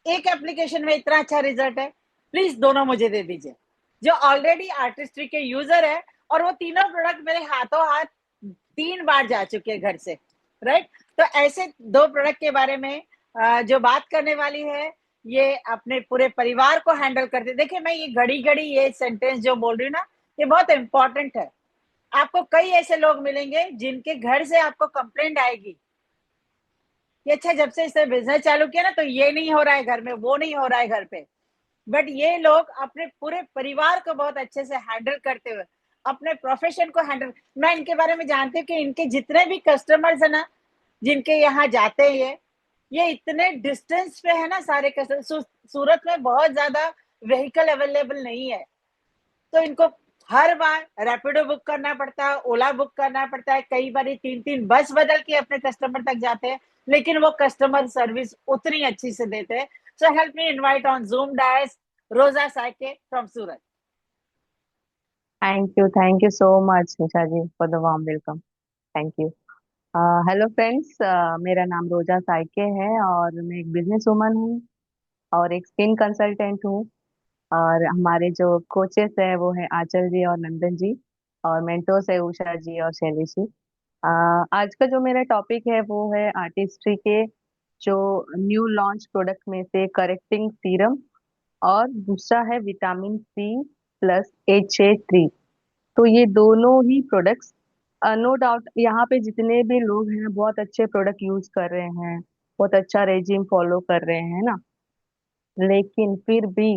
एक एप्लीकेशन में इतना अच्छा रिजल्ट है, प्लीज दोनों मुझे दे दीजिए. जो ऑलरेडी आर्टिस्ट्री के यूजर है, और वो तीनों प्रोडक्ट मेरे हाथों हाथ 3 बार जा चुके हैं घर से. राइट, तो ऐसे 2 प्रोडक्ट के बारे में जो बात करने वाली है, ये अपने पूरे परिवार को हैंडल करते. देखिए, मैं ये घड़ी घड़ी ये सेंटेंस जो बोल रही हूँ ना, ये बहुत इंपॉर्टेंट है. आपको कई ऐसे लोग मिलेंगे जिनके घर से आपको कंप्लेंट आएगी कि अच्छा, जब से इसने बिजनेस चालू किया ना, तो ये नहीं हो रहा है घर में, वो नहीं हो रहा है घर पे. बट ये लोग अपने पूरे परिवार को बहुत अच्छे से हैंडल करते हुए अपने प्रोफेशन को हैंडल. मैं इनके बारे में जानती हूँ कि इनके जितने भी कस्टमर्स है ना, जिनके यहाँ जाते हैं, ये इतने डिस्टेंस पे है ना सारे कस्टमर. सूरत में बहुत ज्यादा व्हीकल अवेलेबल नहीं है, तो इनको हर बार रैपिडो बुक करना पड़ता है, ओला बुक करना पड़ता है. कई बार 3-3 बस बदल के अपने कस्टमर तक जाते हैं, लेकिन वो कस्टमर सर्विस उतनी अच्छी से देते हैं. So help me invite on Zoom dais Rosa Saike from Surat. Thank you so much, Nisha ji, for the warm welcome. Thank you. Hello friends, मेरा नाम रोजा साइके है और मैं एक बिजनेस वुमन हूँ और एक स्किन कंसल्टेंट हूँ। और हमारे जो कोचेस है वो है आंचल जी और नंदन जी, और मेंटोर्स है उषा जी और शैलेश जी। आज का जो मेरा टॉपिक है वो है आर्टिस्ट्री के जो न्यू लॉन्च प्रोडक्ट में से करेक्टिंग सीरम, और दूसरा है विटामिन सी प्लस HA3। तो ये दोनों ही प्रोडक्ट्स, नो डाउट यहाँ पे जितने भी लोग हैं बहुत अच्छे प्रोडक्ट यूज कर रहे हैं, बहुत अच्छा रेजिम फॉलो कर रहे हैं ना। लेकिन फिर भी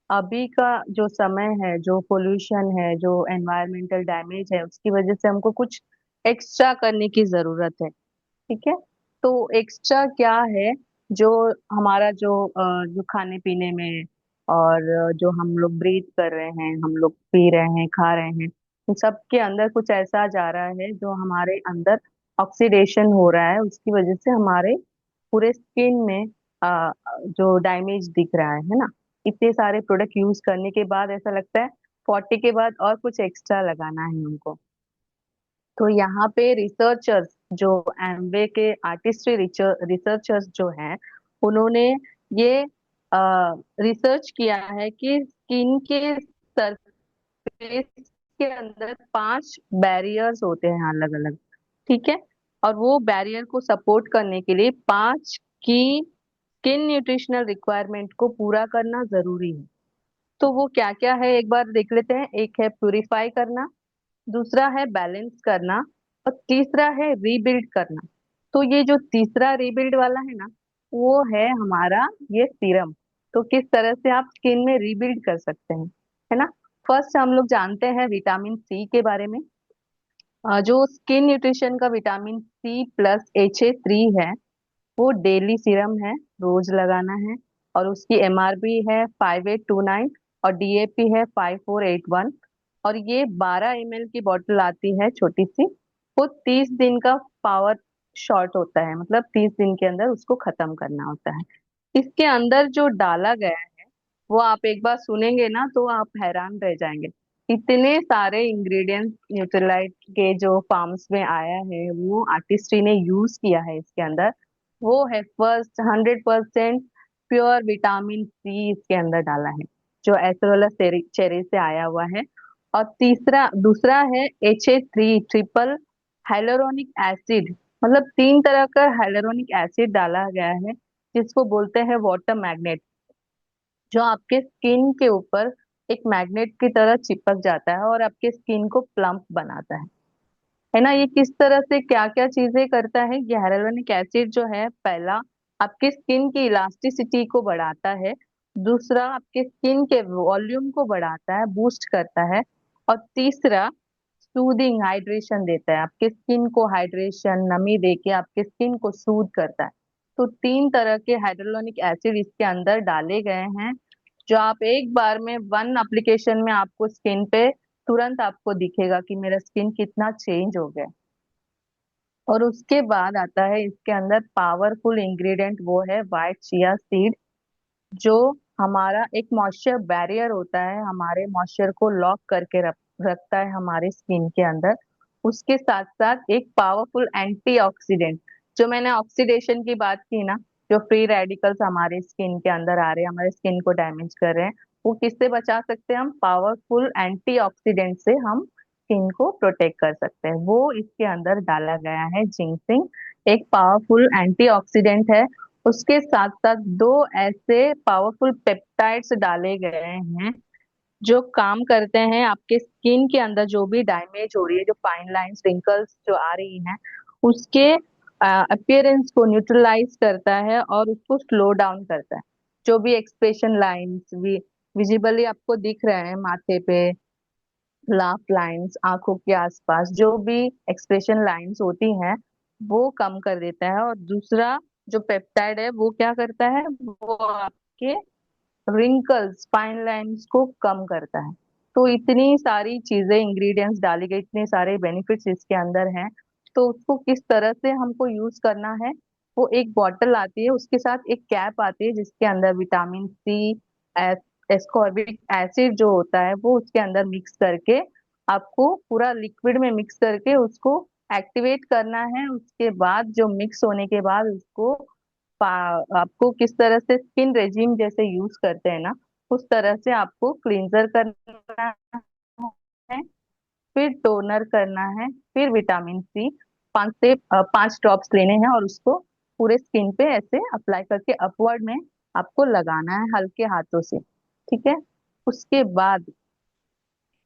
अभी का जो समय है, जो पोल्यूशन है, जो एनवायरमेंटल डैमेज है, उसकी वजह से हमको कुछ एक्स्ट्रा करने की जरूरत है। ठीक है। तो एक्स्ट्रा क्या है? जो हमारा जो खाने पीने में और जो हम लोग ब्रीथ कर रहे हैं, हम लोग पी रहे हैं, खा रहे हैं, इन सब के अंदर कुछ ऐसा जा रहा है जो हमारे अंदर ऑक्सीडेशन हो रहा है, उसकी वजह से हमारे पूरे स्किन में जो डैमेज दिख रहा है ना। इतने सारे प्रोडक्ट यूज करने के बाद ऐसा लगता है 40 के बाद और कुछ एक्स्ट्रा लगाना है हमको। तो यहाँ पे रिसर्चर्स, जो एमवे के आर्टिस्ट्री रिसर्चर्स जो हैं, उन्होंने ये रिसर्च किया है कि स्किन के सरफेस के अंदर 5 बैरियर्स होते हैं अलग अलग। ठीक है। और वो बैरियर को सपोर्ट करने के लिए 5 की स्किन न्यूट्रिशनल रिक्वायरमेंट को पूरा करना जरूरी है। तो वो क्या क्या है एक बार देख लेते हैं। एक है प्यूरिफाई करना, दूसरा है बैलेंस करना, और तीसरा है रीबिल्ड करना। तो ये जो तीसरा रीबिल्ड वाला है ना, वो है हमारा ये सीरम। तो किस तरह से आप स्किन में रीबिल्ड कर सकते हैं, है ना। फर्स्ट हम लोग जानते हैं विटामिन सी के बारे में। जो स्किन न्यूट्रिशन का विटामिन सी प्लस HA3 है, वो डेली सीरम है, रोज लगाना है। और उसकी MRP है 5829 और DAP है 5481। और ये 12 ml की बॉटल आती है छोटी सी। वो 30 दिन का पावर शॉट होता है, मतलब 30 दिन के अंदर उसको खत्म करना होता है। इसके अंदर जो डाला गया है वो आप एक बार सुनेंगे ना तो आप हैरान रह जाएंगे। इतने सारे इंग्रेडिएंट्स न्यूट्रीलाइट के जो फार्म्स में आया है वो आर्टिस्ट्री ने यूज किया है इसके अंदर। वो है फर्स्ट 100% प्योर विटामिन सी इसके अंदर डाला है, जो एस्ट्रोला चेरी से आया हुआ है। और तीसरा दूसरा है HA3 ट्रिपल हाइलोरोनिक एसिड, मतलब 3 तरह का हाइलोरोनिक एसिड डाला गया है, जिसको बोलते हैं वाटर मैग्नेट, जो आपके स्किन के ऊपर एक मैग्नेट की तरह चिपक जाता है और आपके स्किन को प्लम्प बनाता है ना। ये किस तरह से क्या क्या चीजें करता है? ये हाइलोरोनिक एसिड जो है, पहला आपके स्किन की इलास्टिसिटी को बढ़ाता है, दूसरा आपके स्किन के वॉल्यूम को बढ़ाता है, बूस्ट करता है, और तीसरा सूदिंग हाइड्रेशन देता है, आपके स्किन को हाइड्रेशन नमी देके आपके स्किन को सूद करता है। तो 3 तरह के हाइड्रोलोनिक एसिड इसके अंदर डाले गए हैं, जो आप एक बार में 1 एप्लीकेशन में आपको स्किन पे तुरंत आपको दिखेगा कि मेरा स्किन कितना चेंज हो गया। और उसके बाद आता है इसके अंदर पावरफुल इंग्रेडिएंट, वो है व्हाइट चिया सीड, जो हमारा एक मॉइस्चर बैरियर होता है, हमारे मॉइस्चर को लॉक करके रखता है हमारे स्किन के अंदर। उसके साथ साथ एक पावरफुल एंटीऑक्सीडेंट, जो मैंने ऑक्सीडेशन की बात की ना, जो फ्री रेडिकल्स हमारे स्किन के अंदर आ रहे हैं, हमारे स्किन को डैमेज कर रहे हैं, वो किससे बचा सकते हैं? हम पावरफुल एंटीऑक्सीडेंट से हम स्किन को प्रोटेक्ट कर सकते हैं। वो इसके अंदर डाला गया है जिंक्सिंग, एक पावरफुल एंटीऑक्सीडेंट है। उसके साथ साथ 2 ऐसे पावरफुल पेप्टाइड्स डाले गए हैं जो काम करते हैं आपके स्किन के अंदर जो भी डैमेज हो रही है, जो फाइन लाइंस रिंकल्स जो आ रही हैं, उसके अपीयरेंस को न्यूट्रलाइज करता है और उसको स्लो डाउन करता है। जो भी एक्सप्रेशन लाइंस विजिबली आपको दिख रहे हैं माथे पे, लाफ लाइंस, आंखों के आसपास जो भी एक्सप्रेशन लाइंस होती हैं, वो कम कर देता है। और दूसरा जो पेप्टाइड है वो क्या करता है? वो आपके रिंकल्स फाइन लाइंस को कम करता है। तो इतनी सारी चीजें इंग्रेडिएंट्स डाली गई, इतने सारे बेनिफिट्स इसके अंदर हैं। तो उसको किस तरह से हमको यूज करना है? वो एक बॉटल आती है, उसके साथ एक कैप आती है जिसके अंदर विटामिन सी, एस्कॉर्बिक एसिड जो होता है वो उसके अंदर मिक्स करके, आपको पूरा लिक्विड में मिक्स करके उसको एक्टिवेट करना है। उसके बाद जो मिक्स होने के बाद उसको आपको किस तरह से स्किन रेजिम जैसे यूज करते हैं ना, उस तरह से आपको क्लींजर करना है, फिर टोनर करना है, फिर विटामिन सी 5 ड्रॉप्स लेने हैं और उसको पूरे स्किन पे ऐसे अप्लाई करके अपवर्ड में आपको लगाना है हल्के हाथों से। ठीक है। उसके बाद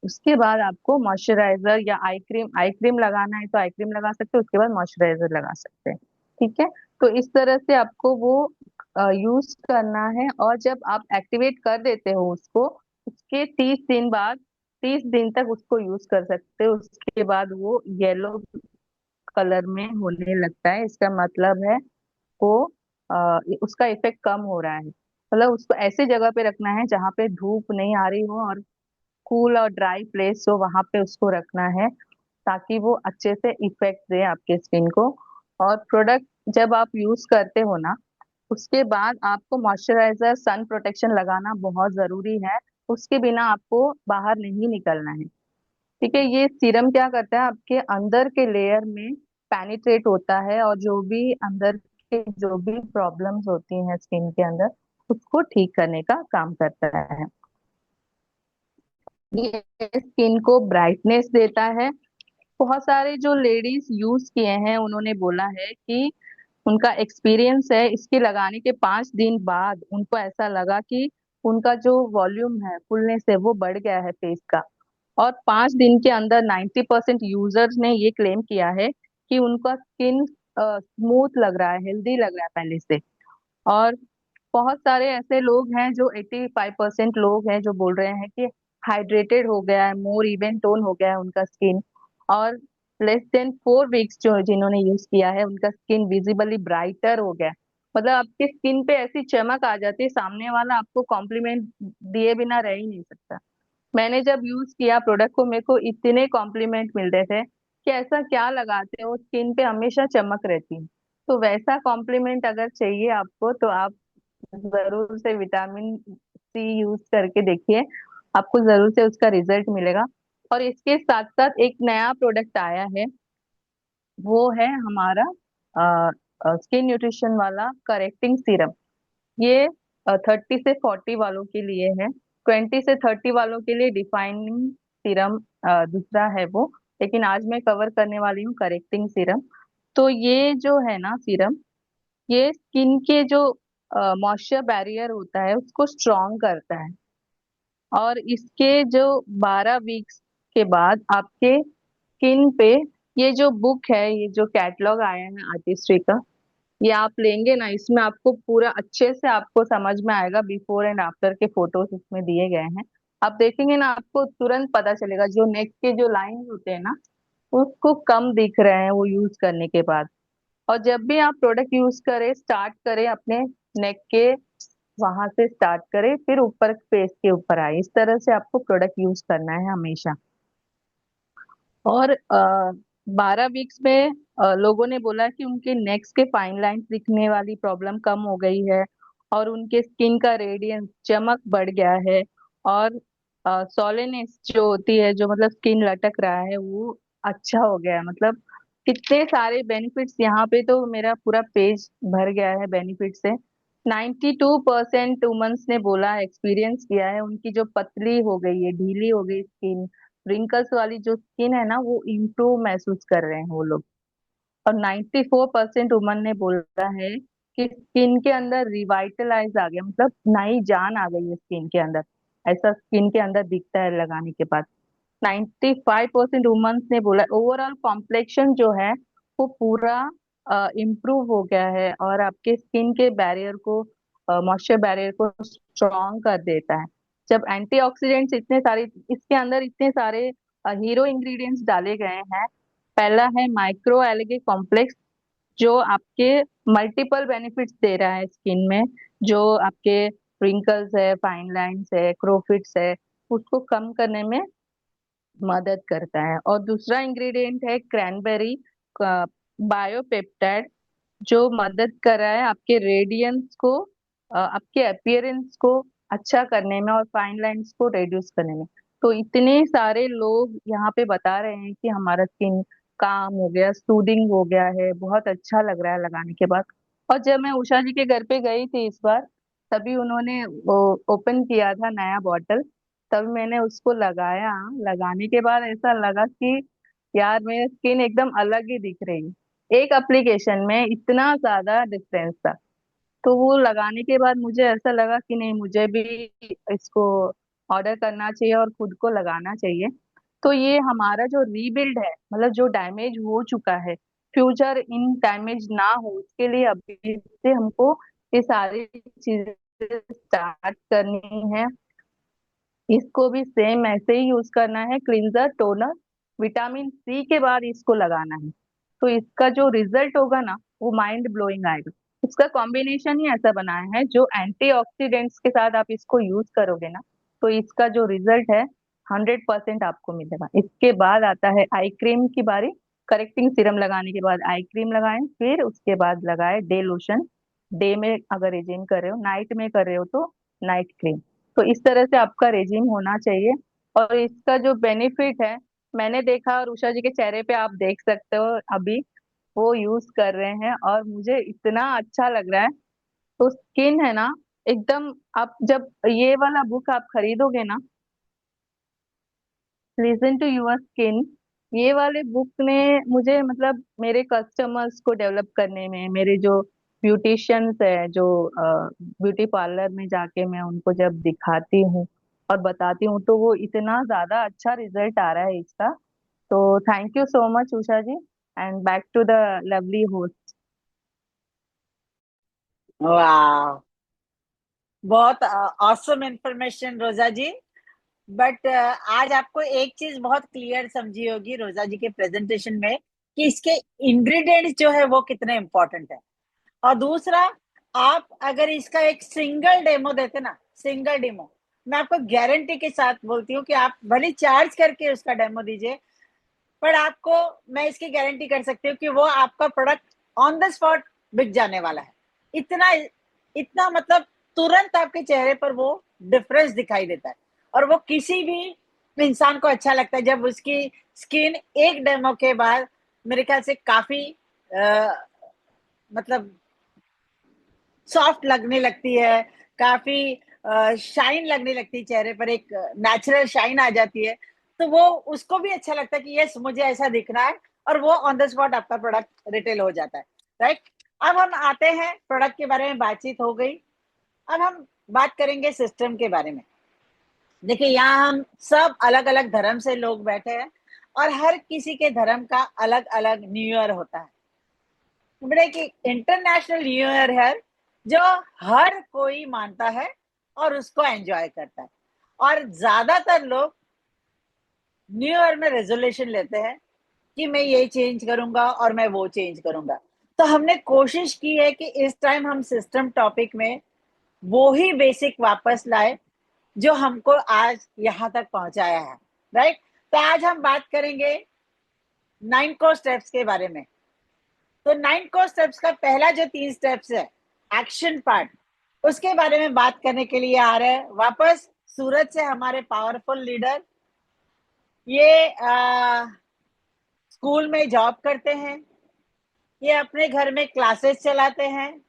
उसके बाद आपको मॉइस्चराइजर या आई क्रीम लगाना है तो आई क्रीम लगा सकते हैं, उसके बाद मॉइस्चराइजर लगा सकते हैं। ठीक है। तो इस तरह से आपको वो यूज करना है, और जब आप एक्टिवेट कर देते हो उसको, उसके 30 दिन बाद, 30 दिन तक उसको यूज कर सकते हो। उसके बाद वो येलो कलर में होने लगता है, इसका मतलब है वो उसका इफेक्ट कम हो रहा है। मतलब उसको ऐसे जगह पे रखना है जहाँ पे धूप नहीं आ रही हो और कूल और ड्राई प्लेस हो, वहां पे उसको रखना है, ताकि वो अच्छे से इफेक्ट दे आपके स्किन को। और प्रोडक्ट जब आप यूज करते हो ना, उसके बाद आपको मॉइस्चराइजर, सन प्रोटेक्शन लगाना बहुत जरूरी है। उसके बिना आपको बाहर नहीं निकलना है। ठीक है। ये सीरम क्या करता है, आपके अंदर के लेयर में पेनिट्रेट होता है और जो भी अंदर के जो भी प्रॉब्लम्स होती हैं स्किन के अंदर, उसको ठीक करने का काम करता है। ये स्किन को ब्राइटनेस देता है। बहुत सारे जो लेडीज यूज किए हैं उन्होंने बोला है कि उनका एक्सपीरियंस है, इसके लगाने के 5 दिन बाद उनको ऐसा लगा कि उनका जो वॉल्यूम है, फुलनेस है, वो बढ़ गया है फेस का। और 5 दिन के अंदर 90% यूजर्स ने ये क्लेम किया है कि उनका स्किन स्मूथ लग रहा है, हेल्दी लग रहा है पहले से। और बहुत सारे ऐसे लोग हैं, जो 85% लोग हैं जो बोल रहे हैं कि हाइड्रेटेड हो गया है, मोर इवन टोन हो गया है उनका स्किन। और less than 4 weeks जो जिन्होंने यूज किया है, उनका स्किन विजिबली ब्राइटर हो गया है। मतलब आपकी स्किन पे ऐसी चमक आ जाती है, सामने वाला आपको कॉम्प्लीमेंट दिए बिना रह ही नहीं सकता। मैंने जब यूज किया प्रोडक्ट को, मेरे को इतने कॉम्प्लीमेंट मिल रहे थे कि ऐसा क्या लगाते हो, स्किन पे हमेशा चमक रहती है। तो वैसा कॉम्प्लीमेंट अगर चाहिए आपको, तो आप जरूर से विटामिन सी यूज करके देखिए, आपको जरूर से उसका रिजल्ट मिलेगा। और इसके साथ साथ एक नया प्रोडक्ट आया है, वो है हमारा स्किन न्यूट्रिशन वाला करेक्टिंग सीरम। ये 30 से 40 वालों के लिए है, 20 से 30 वालों के लिए डिफाइनिंग सीरम दूसरा है वो। लेकिन आज मैं कवर करने वाली हूँ करेक्टिंग सीरम। तो ये जो है ना सीरम, ये स्किन के जो मॉइस्चर बैरियर होता है उसको स्ट्रॉन्ग करता है। और इसके जो 12 वीक्स के बाद आपके स्किन पे, ये जो बुक है, ये जो कैटलॉग आया है आर्टिस्ट्री का, ये आप लेंगे ना, इसमें आपको पूरा अच्छे से आपको समझ में आएगा। बिफोर एंड आफ्टर के फोटोज इसमें दिए गए हैं। आप देखेंगे ना, आपको तुरंत पता चलेगा जो नेक के जो लाइन होते हैं ना, उसको कम दिख रहे हैं वो यूज करने के बाद। और जब भी आप प्रोडक्ट यूज करें, स्टार्ट करें अपने नेक के वहां से स्टार्ट करें, फिर ऊपर फेस के ऊपर आए, इस तरह से आपको प्रोडक्ट यूज करना है हमेशा। और 12 वीक्स में लोगों ने बोला कि उनके नेक्स के फाइन लाइंस दिखने वाली प्रॉब्लम कम हो गई है, और उनके स्किन का रेडियंस, चमक बढ़ गया है। और सॉलिनेस जो होती है, जो मतलब स्किन लटक रहा है, वो अच्छा हो गया है। मतलब कितने सारे बेनिफिट्स, यहाँ पे तो मेरा पूरा पेज भर गया है बेनिफिट से। 92% वुमेन्स ने बोला, एक्सपीरियंस किया है, उनकी जो पतली हो गई है, ढीली हो गई स्किन, रिंकल्स वाली जो स्किन है ना, वो इम्प्रूव महसूस कर रहे हैं वो लोग। और 94% वुमन ने बोला है कि स्किन के अंदर रिवाइटलाइज आ गया, मतलब नई जान आ गई है स्किन के अंदर। ऐसा स्किन के अंदर दिखता है लगाने के बाद। 95% वुमेन्स ने बोला ओवरऑल कॉम्प्लेक्शन जो है वो पूरा इम्प्रूव हो गया है, और आपके स्किन के बैरियर को, मॉइस्चर बैरियर को स्ट्रॉन्ग कर देता है। जब एंटीऑक्सीडेंट्स इतने सारे इसके अंदर, इतने सारे हीरो इंग्रेडिएंट्स डाले गए हैं। पहला है माइक्रो एलगे कॉम्प्लेक्स, जो आपके मल्टीपल बेनिफिट्स दे रहा है स्किन में। जो आपके रिंकल्स है, फाइन लाइंस है, क्रोफिट्स है, उसको कम करने में मदद करता है। और दूसरा इंग्रेडिएंट है क्रैनबेरी बायोपेप्टाइड, जो मदद कर रहा है आपके रेडियंस को, आपके अपीयरेंस को अच्छा करने में, और फाइन लाइंस को रिड्यूस करने में। तो इतने सारे लोग यहाँ पे बता रहे हैं कि हमारा स्किन काम हो गया, सूदिंग हो गया है, बहुत अच्छा लग रहा है लगाने के बाद। और जब मैं उषा जी के घर पे गई थी इस बार, तभी उन्होंने वो ओपन किया था नया बॉटल, तब मैंने उसको लगाया। लगाने के बाद ऐसा लगा कि यार मेरी स्किन एकदम अलग ही दिख रही है, एक एप्लीकेशन में इतना ज्यादा डिफरेंस था। तो वो लगाने के बाद मुझे ऐसा लगा कि नहीं, मुझे भी इसको ऑर्डर करना चाहिए और खुद को लगाना चाहिए। तो ये हमारा जो रीबिल्ड है, मतलब जो डैमेज हो चुका है, फ्यूचर इन डैमेज ना हो उसके लिए अभी से हमको ये सारी चीजें स्टार्ट करनी है। इसको भी सेम ऐसे ही यूज करना है, क्लींजर, टोनर, विटामिन सी के बाद इसको लगाना है। तो इसका जो रिजल्ट होगा ना, वो माइंड ब्लोइंग आएगा। इसका कॉम्बिनेशन ही ऐसा बनाया है, जो एंटीऑक्सीडेंट्स के साथ आप इसको यूज करोगे ना, तो इसका जो रिजल्ट है 100% आपको मिलेगा। इसके बाद आता है आई क्रीम की बारी। करेक्टिंग सीरम लगाने के बाद आई क्रीम लगाएं, फिर उसके बाद लगाए डे लोशन। डे में अगर रेजिम कर रहे हो, नाइट में कर रहे हो तो नाइट क्रीम। तो इस तरह से आपका रेजिम होना चाहिए। और इसका जो बेनिफिट है, मैंने देखा, और उषा जी के चेहरे पे आप देख सकते हो अभी, वो यूज कर रहे हैं और मुझे इतना अच्छा लग रहा है। तो स्किन है ना, एकदम, आप जब ये वाला बुक आप खरीदोगे ना, लिसन टू यूर स्किन, ये वाले बुक ने मुझे, मतलब मेरे कस्टमर्स को डेवलप करने में, मेरे जो ब्यूटिशियंस है, जो ब्यूटी पार्लर में जाके मैं उनको जब दिखाती हूँ और बताती हूँ, तो वो इतना ज्यादा अच्छा रिजल्ट आ रहा है इसका। तो thank you so much Usha ji, and back to the lovely host. वाह, बहुत ऑसम इंफॉर्मेशन रोजा जी। बट आज आपको एक चीज बहुत क्लियर समझी होगी रोजा जी के प्रेजेंटेशन में, कि इसके इंग्रेडिएंट्स जो है वो कितने इंपॉर्टेंट है। और दूसरा, आप अगर इसका एक सिंगल डेमो देते ना, सिंगल डेमो, मैं आपको गारंटी के साथ बोलती हूँ कि आप भले चार्ज करके उसका डेमो दीजिए, पर आपको मैं इसकी गारंटी कर सकती हूँ कि वो आपका प्रोडक्ट ऑन द स्पॉट बिक जाने वाला है। इतना इतना मतलब तुरंत आपके चेहरे पर वो डिफरेंस दिखाई देता है। और वो किसी भी इंसान को अच्छा लगता है जब उसकी स्किन एक डेमो के बाद मेरे ख्याल से काफी मतलब सॉफ्ट लगने लगती है, काफी शाइन लगने लगती है चेहरे पर, एक नेचुरल शाइन आ जाती है। तो वो उसको भी अच्छा लगता है कि यस मुझे ऐसा दिखना है, और वो ऑन द स्पॉट आपका प्रोडक्ट रिटेल हो जाता है, राइट। अब हम आते हैं, प्रोडक्ट के बारे में बातचीत हो गई, अब हम बात करेंगे सिस्टम के बारे में। देखिए, यहाँ हम सब अलग अलग धर्म से लोग बैठे हैं, और हर किसी के धर्म का अलग अलग न्यू ईयर होता है। बड़े कि इंटरनेशनल न्यू ईयर है जो हर कोई मानता है और उसको एंजॉय करता है। और ज्यादातर लोग न्यू ईयर में रेजोल्यूशन लेते हैं कि मैं ये चेंज करूंगा और मैं वो चेंज करूंगा। तो हमने कोशिश की है कि इस टाइम हम सिस्टम टॉपिक में वो ही बेसिक वापस लाए जो हमको आज यहां तक पहुंचाया है, राइट। तो आज हम बात करेंगे 9 कोर स्टेप्स के बारे में। तो 9 कोर स्टेप्स का पहला जो 3 स्टेप्स है, एक्शन पार्ट, उसके बारे में बात करने के लिए आ रहे हैं वापस सूरत से हमारे पावरफुल लीडर। ये स्कूल में जॉब करते हैं, ये अपने घर में क्लासेस चलाते हैं,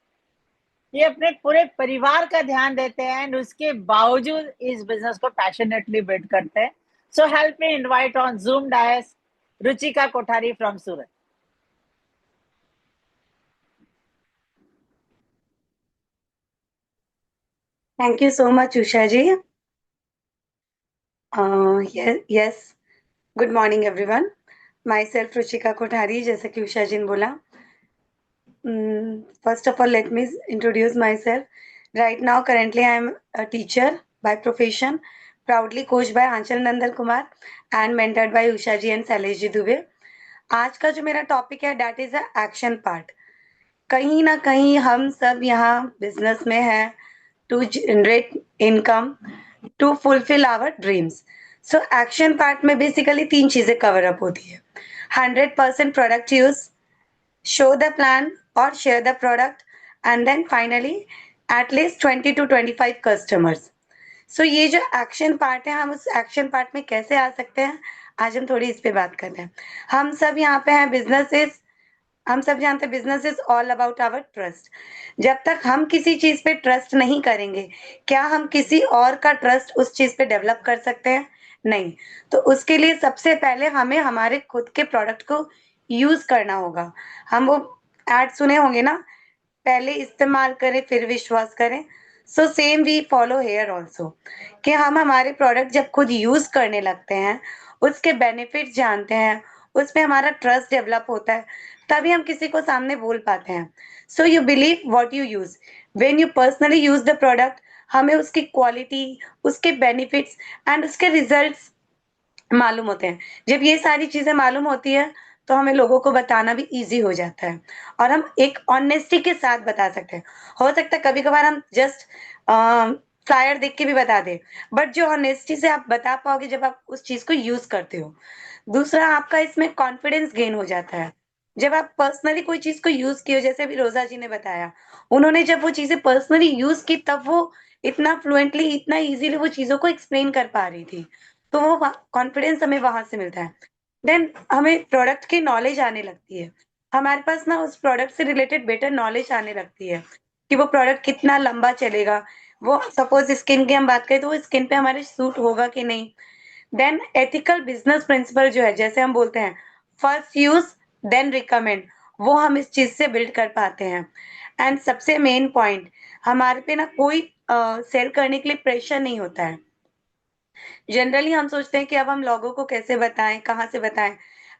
ये अपने पूरे परिवार का ध्यान देते हैं, एंड उसके बावजूद इस बिजनेस को पैशनेटली बिल्ड करते हैं। So help me invite on Zoom dais Ruchika Kothari from Surat. Thank you so much, Usha ji. Yes. Good morning, everyone. Myself, Ruchika Kothari, जैसे कि उषा जी ने बोला. First of all, let me introduce myself. Right now, currently, I am a teacher by profession, proudly coached by Aanchal Nandan Kumar and mentored by Usha ji and Sailesh ji Dubey. आज का जो मेरा topic है, that is a action part. कहीं ना कहीं हम सब यहाँ बिजनेस में हैं to generate income, to fulfill our dreams. So action part में basically 3 चीजें कवर अप होती है. 100% product use, show the plan or share the product, and then finally at least 20 to 25 customers. So ये जो action part है, हम उस action part में कैसे आ सकते हैं, आज हम थोड़ी इस पे बात कर रहे हैं। हम सब यहाँ पे हैं बिजनेसेस, हम सब जानते हैं business is all about our trust. जब तक हम किसी चीज पे ट्रस्ट नहीं करेंगे, क्या हम किसी और का ट्रस्ट उस चीज पे डेवलप कर सकते हैं? नहीं। तो उसके लिए सबसे पहले हमें हमारे खुद के प्रोडक्ट को यूज करना होगा। हम वो एड सुने होंगे ना, पहले इस्तेमाल करें फिर विश्वास करें। So same we follow here also, कि हम हमारे प्रोडक्ट जब खुद यूज करने लगते हैं, उसके बेनिफिट जानते हैं, उस पे हमारा ट्रस्ट डेवलप होता है, तभी हम किसी को सामने बोल पाते हैं। So you believe what you use. When you personally use the product, हमें उसकी क्वालिटी, उसके बेनिफिट्स एंड उसके रिजल्ट्स मालूम होते हैं। जब ये सारी चीजें मालूम होती है, तो हमें लोगों को बताना भी इजी हो जाता है, और हम एक ऑनेस्टी के साथ बता सकते हैं। हो सकता है कभी कभार हम जस्ट फ्लायर देख के भी बता दें, बट जो ऑनेस्टी से आप बता पाओगे जब आप उस चीज को यूज करते हो। दूसरा, आपका इसमें कॉन्फिडेंस गेन हो जाता है। जब आप पर्सनली कोई चीज को यूज किए, जैसे अभी रोजा जी ने बताया, उन्होंने जब वो चीजें पर्सनली यूज की, तब वो इतना फ्लुएंटली, इतना इजीली वो चीजों को एक्सप्लेन कर पा रही थी। तो वो कॉन्फिडेंस हमें वहां से मिलता है। देन हमें प्रोडक्ट की नॉलेज आने लगती है। हमारे पास ना उस प्रोडक्ट से रिलेटेड बेटर नॉलेज आने लगती है, कि वो प्रोडक्ट कितना लंबा चलेगा। वो सपोज स्किन की हम बात करें, तो वो स्किन पे हमारे सूट होगा कि नहीं। देन एथिकल बिजनेस प्रिंसिपल जो है, जैसे हम बोलते हैं फर्स्ट यूज देन रिकमेंड, वो हम इस चीज से बिल्ड कर पाते हैं। एंड सबसे मेन पॉइंट, हमारे पे ना कोई सेल करने के लिए प्रेशर नहीं होता है। जनरली हम सोचते हैं कि अब हम लोगों को कैसे बताएं, कहाँ से बताएं।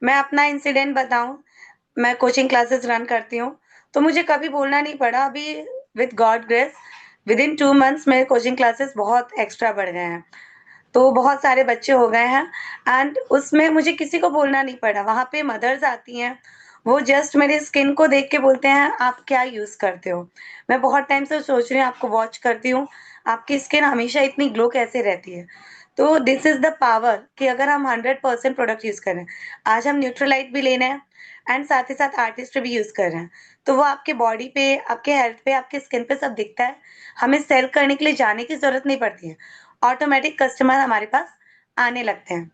मैं अपना इंसिडेंट बताऊं, मैं कोचिंग क्लासेस रन करती हूँ, तो मुझे कभी बोलना नहीं पड़ा। अभी with God grace, with in 2 months मेरे कोचिंग क्लासेस बहुत एक्स्ट्रा बढ़ गए हैं, तो बहुत सारे बच्चे हो गए हैं। एंड उसमें मुझे किसी को बोलना नहीं पड़ा। वहां पे मदर्स आती हैं, वो जस्ट मेरी स्किन को देख के बोलते हैं आप क्या यूज करते हो। मैं बहुत टाइम से सोच रही हूँ, आपको वॉच करती हूँ, आपकी स्किन हमेशा इतनी ग्लो कैसे रहती है। तो दिस इज द पावर, कि अगर हम 100% प्रोडक्ट यूज करें, आज हम न्यूट्रलाइट भी ले रहे हैं एंड साथ ही साथ आर्टिस्ट भी यूज कर रहे हैं, तो वो आपके बॉडी पे, आपके हेल्थ पे, आपके स्किन पे सब दिखता है। हमें सेल करने के लिए जाने की जरूरत नहीं पड़ती है, ऑटोमेटिक कस्टमर हमारे पास आने लगते हैं।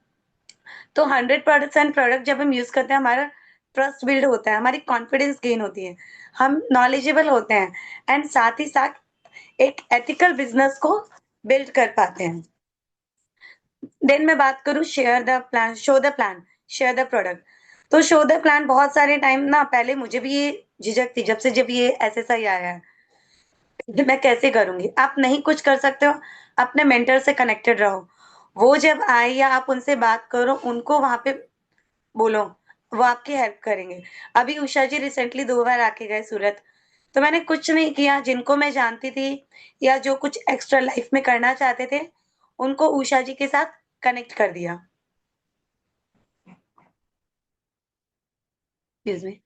तो 100% प्रोडक्ट जब हम यूज करते हैं, हमारा ट्रस्ट बिल्ड होता है, हमारी कॉन्फिडेंस गेन होती है, हम नॉलेजेबल होते हैं, एंड साथ ही साथ एक एथिकल बिजनेस को बिल्ड कर पाते हैं। देन मैं बात करूं share the plan, show the plan, share the product. तो शो द प्लान बहुत सारे टाइम ना, पहले मुझे भी ये झिझक थी, जब ये एसएसआई आया है, कि मैं कैसे करूंगी। आप नहीं कुछ कर सकते हो, अपने मेंटर से कनेक्टेड रहो। वो जब आए, या आप उनसे बात करो, उनको वहां पे बोलो, वो आपकी हेल्प करेंगे। अभी उषा जी रिसेंटली 2 बार आके गए सूरत, तो मैंने कुछ नहीं किया। जिनको मैं जानती थी या जो कुछ एक्स्ट्रा लाइफ में करना चाहते थे, उनको उषा जी के साथ कनेक्ट कर दिया। एक्सक्यूज मी,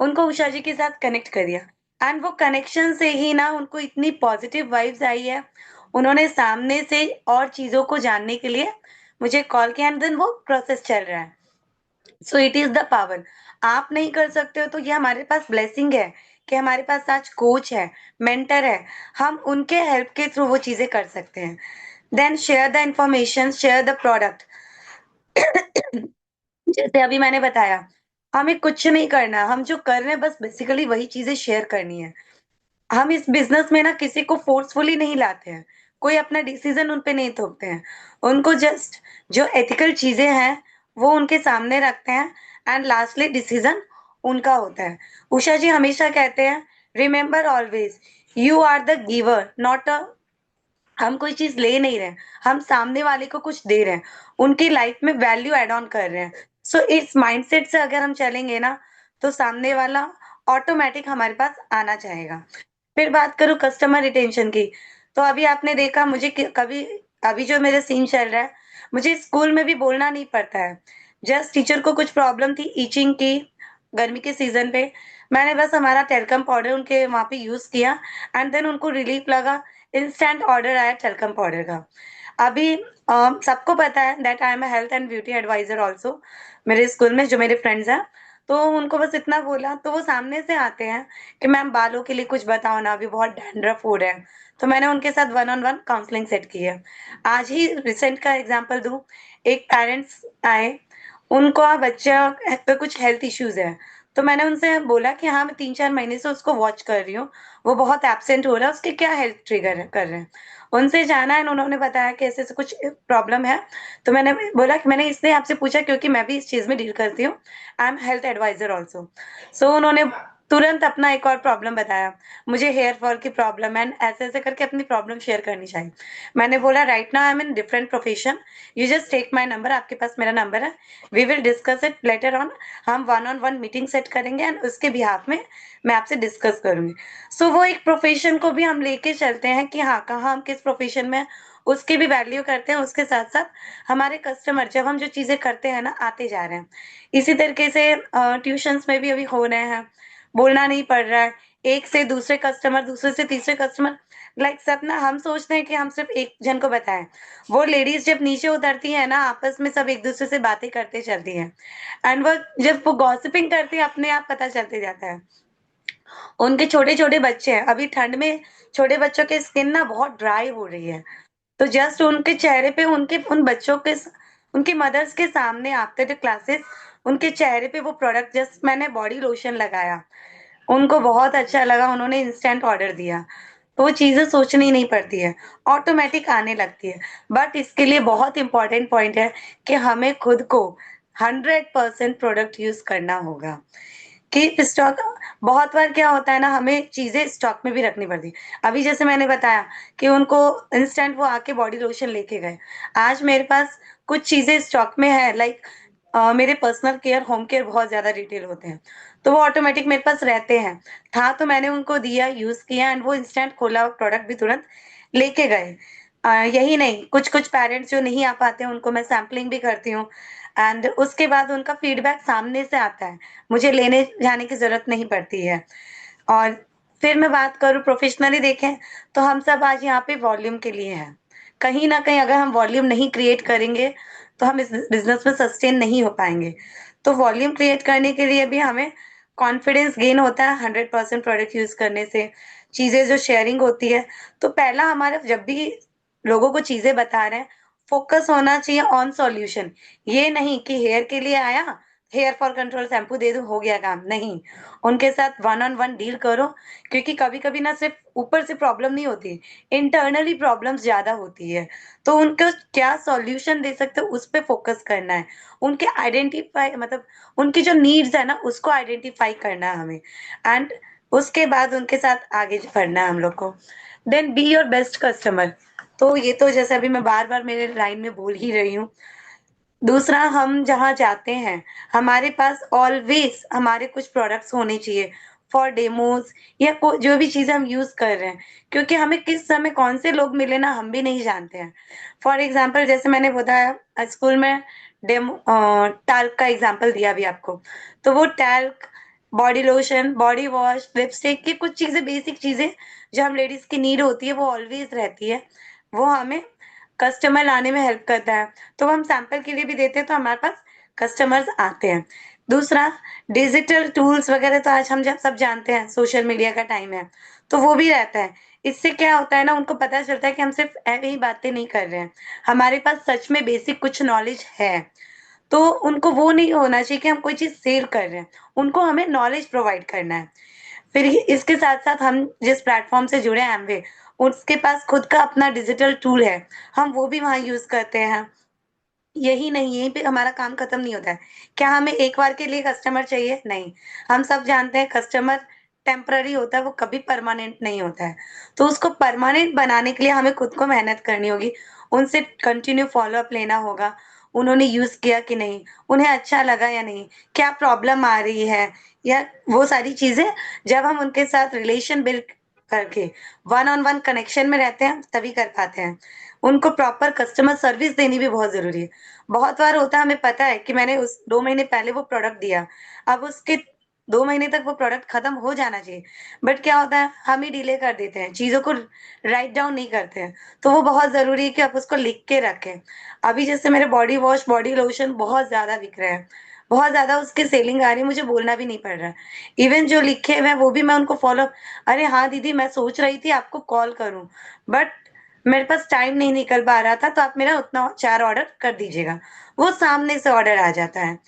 उनको उषा जी के साथ कनेक्ट कर दिया, एंड वो कनेक्शन से ही ना उनको इतनी पॉजिटिव वाइब्स आई है। उन्होंने सामने से और चीजों को जानने के लिए मुझे कॉल किया, एंड देन वो प्रोसेस चल रहा है। So it is the power. आप नहीं कर सकते हो, तो ये हमारे पास ब्लेसिंग है, कि हमारे पास आज कोच है, मेंटर है, हम उनके हेल्प के थ्रू वो चीजें कर सकते हैं। Then share the information, share the product. जैसे अभी मैंने बताया, हमें कुछ नहीं करना, हम जो कर रहे हैं बस बेसिकली वही चीजें शेयर करनी है। हम इस बिजनेस में ना किसी को फोर्सफुली नहीं लाते हैं, कोई अपना डिसीजन उन पे नहीं थोपते हैं। उनको जस्ट जो एथिकल चीजें हैं वो उनके सामने रखते हैं, एंड लास्टली डिसीजन उनका होता है। उषा जी हमेशा कहते हैं, remember always, you are the giver not a, हम कोई चीज ले नहीं रहे हैं, हम सामने वाले को कुछ दे रहे हैं, उनकी लाइफ में वैल्यू एड ऑन कर रहे हैं। सो इस माइंडसेट से अगर हम चलेंगे ना, तो सामने वाला ऑटोमेटिक हमारे पास आना चाहेगा। फिर बात करूँ कस्टमर रिटेंशन की, तो अभी आपने देखा मुझे कभी, अभी जो मेरे सीन चल रहा है, मुझे स्कूल में भी बोलना नहीं पड़ता है। जस्ट टीचर को कुछ प्रॉब्लम थी ईचिंग की, गर्मी के सीजन पे, मैंने बस हमारा टेल्कम पाउडर उनके वहां पे यूज किया, एंड देन उनको रिलीफ लगा। इंस्टेंट ऑर्डर आया टेल्कम पाउडर का। अभी सबको पता है that I am health and beauty adviser also, मेरे स्कूल में जो मेरे फ्रेंड्स हैं, तो उनको बस इतना बोला, तो वो सामने से आते हैं कि मैम बालों के लिए कुछ बताओ ना, अभी बहुत डैंड्रफ हो रहा है, तो मैंने उनके साथ 1-on-1 काउंसलिंग सेट की है। आज ही रिसेंट का एग्जांपल दूँ, एक पेरेंट्स आए, उनका बच्चा पे कुछ हेल्थ इश्यूज़ है, तो मैंने उनसे बोला कि हाँ, मैं 3-4 महीने से उसको वॉच कर रही हूँ, वो बहुत एब्सेंट हो रहा है, उसके क्या हेल्थ ट्रिगर कर रहे हैं। उनसे जाना एंड उन्होंने बताया कि ऐसे-ऐसे कुछ प्रॉब्लम है, तो मैंने बोला कि मैंने इसलिए आपसे पूछा क्योंकि मैं भी इस चीज़ में डील करती हूँ, I am health adviser also. So उन्होंने तुरंत अपना एक और प्रॉब्लम बताया, मुझे हेयर फॉल की प्रॉब्लम है एंड ऐसे-ऐसे करके अपनी प्रॉब्लम शेयर करनी चाहिए। मैंने बोला right now I am in different profession, you just take my number, आपके पास मेरा नंबर है, we will discuss it later on, हम 1-on-1 मीटिंग सेट करेंगे एंड उसके बिहाफ में मैं आपसे डिस्कस करूँगी। सो वो एक प्रोफेशन को भी हम लेके चलते हैं कि हाँ, कहाँ हम किस प्रोफेशन में हैं, उसकी भी वैल्यू करते हैं, उसके साथ-साथ हमारे कस्टमर जब हम जो चीज़ें करते हैं ना, आते जा रहे हैं। इसी तरीके से ट्यूशन्स में भी अभी हो रहे हैं, बोलना नहीं पड़ रहा है, एक से दूसरे कस्टमर, दूसरे से तीसरे कस्टमर, लाइक सब ना हम सोचते हैं कि हम सिर्फ़ एक जन को बताएँ। वो लेडीज़ जब नीचे उतरती हैं ना, आपस में सब एक-दूसरे से बातें करते चलती हैं एंड वो जब वो गॉसिपिंग करती हैं, अपने आप पता चलते जाता है। उनके छोटे-छोटे बच्चे हैं, अभी ठंड में छोटे बच्चों की स्किन ना बहुत ड्राई हो रही है, तो जस्ट उनके चेहरे पे उनके उन बच्चों के उनकी मदर्स के सामने आफ्टर द क्लासेस उनके चेहरे पे वो प्रोडक्ट जस्ट मैंने बॉडी लोशन लगाया, उनको बहुत अच्छा लगा, उन्होंने इंस्टेंट ऑर्डर दिया। तो वो चीज़ें सोचनी नहीं पड़ती है, ऑटोमैटिक आने लगती है। बट इसके लिए बहुत इम्पोर्टेंट पॉइंट है कि हमें खुद को 100% प्रोडक्ट यूज़ करना होगा। कीप स्टॉक, बहुत बार क्या होता है ना, हमें चीज़ें स्टॉक में भी रखनी पड़ती है। अभी जैसे मैंने बताया कि उनको इंस्टेंट वो आके बॉडी लोशन लेके गए। आज मेरे पास कुछ चीज़ें स्टॉक में है, लाइक मेरे पर्सनल केयर, होम केयर बहुत ज़्यादा रिटेल होते हैं, तो वो ऑटोमैटिक मेरे पास रहते हैं। था तो मैंने उनको दिया, यूज़ किया एंड वो इंस्टेंट खोला प्रोडक्ट भी तुरंत लेके गए। यही नहीं, कुछ-कुछ पेरेंट्स जो नहीं आ पाते हैं, उनको मैं सैंपलिंग भी करती हूँ एंड उसके बाद उनका फीडबैक सामने से आता है। मुझे लेने जाने की ज़रूरत नहीं पड़ती है। और फिर मैं बात करूँ प्रोफ़ेशनली देखें, तो हम सब आज यहाँ पे वॉल्यूम के लिए हैं। कहीं न कहीं अगर हम वॉल्यूम नहीं क्रिएट करेंगे, तो हम इस बिज़नेस में सस्टेन नहीं हो पाएँगे। तो वॉल्यूम क्रिएट करने के लिए भी हमें कॉन्फिडेंस गेन होता है 100% प्रोडक्ट यूज़ करने से, चीज़ें जो शेयरिंग होती है। तो पहला हमारा जब भी लोगों को चीज़ें बता रहे हैं, फ़ोकस होना चाहिए ऑन सॉल्यूशन। ये नहीं कि हेयर के लिए आया, हेयर फॉल कंट्रोल शैम्पू दे दूँ, हो गया काम, नहीं। उनके साथ 1-on-1 डील करो, क्योंकि कभी-कभी ना सिर्फ़ ऊपर से प्रॉब्लम नहीं होती, इंटरनली प्रॉब्लम्स ज़्यादा होती है। तो उनको क्या सॉल्यूशन दे सकते हो, उस पे फ़ोकस करना है। उनके आइडेंटिफ़ाई मतलब उनकी जो नीड्स है ना, उसको आइडेंटिफ़ाई करना है हमें एंड उसके बाद उनके साथ आगे बढ़ना है हम लोग को। Then be your best customer. तो ये तो जैसे अभी मैं बार-बार मेरे लाइन में बोल ही रही हूँ। दूसरा, हम जहाँ जाते हैं, हमारे पास ऑलवेज़ हमारे कुछ प्रोडक्ट्स होने चाहिए फॉर डेमोज़ या को जो भी चीज़ें हम यूज़ कर रहे हैं, क्योंकि हमें किस समय कौन से लोग मिले ना, हम भी नहीं जानते हैं। फॉर एग्ज़ाम्पल जैसे मैंने बताया स्कूल में टैल्क का एग्ज़ाम्पल दिया अभी आपको, तो वो talc, body lotion, body wash, lipstick, ये कुछ चीज़ें, बेसिक चीज़ें जो हम लेडीज़ की नीड होती है, वो ऑलवेज़ रहती है। वो हमें कस्टमर लाने में हेल्प करता है। तो हम सैंपल के लिए भी देते हैं, तो हमारे पास कस्टमर्स आते हैं। दूसरा, डिजिटल टूल्स वगैरह तो आज हम सब जानते हैं, सोशल मीडिया का टाइम है, तो वो भी रहता है। इससे क्या होता है ना, उनको पता चलता है कि हम सिर्फ़ ऐवे ही बातें नहीं कर रहे हैं, हमारे पास सच में बेसिक कुछ नॉलेज है। तो उनको वो नहीं होना चाहिए कि हम कोई चीज़ सेल कर रहे हैं, उनको हमें नॉलेज प्रोवाइड करना है। फिर इसके साथ-साथ हम जिस प्लेटफ़ॉर्म से जुड़े हैं एमवे, उसके पास खुद का अपना डिजिटल टूल है, हम वो भी वहाँ यूज़ करते हैं। यही नहीं, यहीं पे हमारा काम खत्म नहीं होता है। क्या हमें एक बार के लिए कस्टमर चाहिए? नहीं। हम सब जानते हैं कस्टमर टेम्पररी होता है, वो कभी परमानेंट नहीं होता है। तो उसको परमानेंट बनाने के लिए हमें खुद को मेहनत करनी होगी, उनसे कंटिन्यू फ़ॉलो-अप लेना होगा, उन्होंने यूज़ किया कि नहीं, उन्हें अच्छा लगा या नहीं, क्या प्रॉब्लम आ रही है, या वो सारी चीज़ें जब हम उनके साथ रिलेशन बिल्ड करके वन ऑन वन कनेक्शन में रहते हैं, तभी कर पाते हैं। उनको प्रॉपर कस्टमर सर्विस देनी भी बहुत ज़रूरी है। बहुत बार होता है, हमें पता है कि मैंने उस 2 महीने पहले वो प्रोडक्ट दिया, अब उसके 2 महीने तक वो प्रोडक्ट खत्म हो जाना चाहिए, बट क्या होता है, हम ही डिले कर देते हैं, चीज़ों को राइट डाउन नहीं करते हैं। तो वो बहुत ज़रूरी है कि आप उसको लिख के रखें। अभी जैसे मेरे बॉडी वॉश, बॉडी लोशन बहुत ज़्यादा बिक रहे हैं, बहुत ज्यादा उसके सेलिंग आ रही है, मुझे बोलना भी नहीं पड़ रहा। इवन जो लिखे हुए हैं वो भी मैं उनको फॉलो, अरे हाँ दीदी मैं सोच रही थी आपको कॉल करूं, बट मेरे पास टाइम नहीं निकल पा रहा था, तो आप मेरा उतना 4 ऑर्डर कर दीजिएगा, वो सामने से ऑर्डर आ जाता है।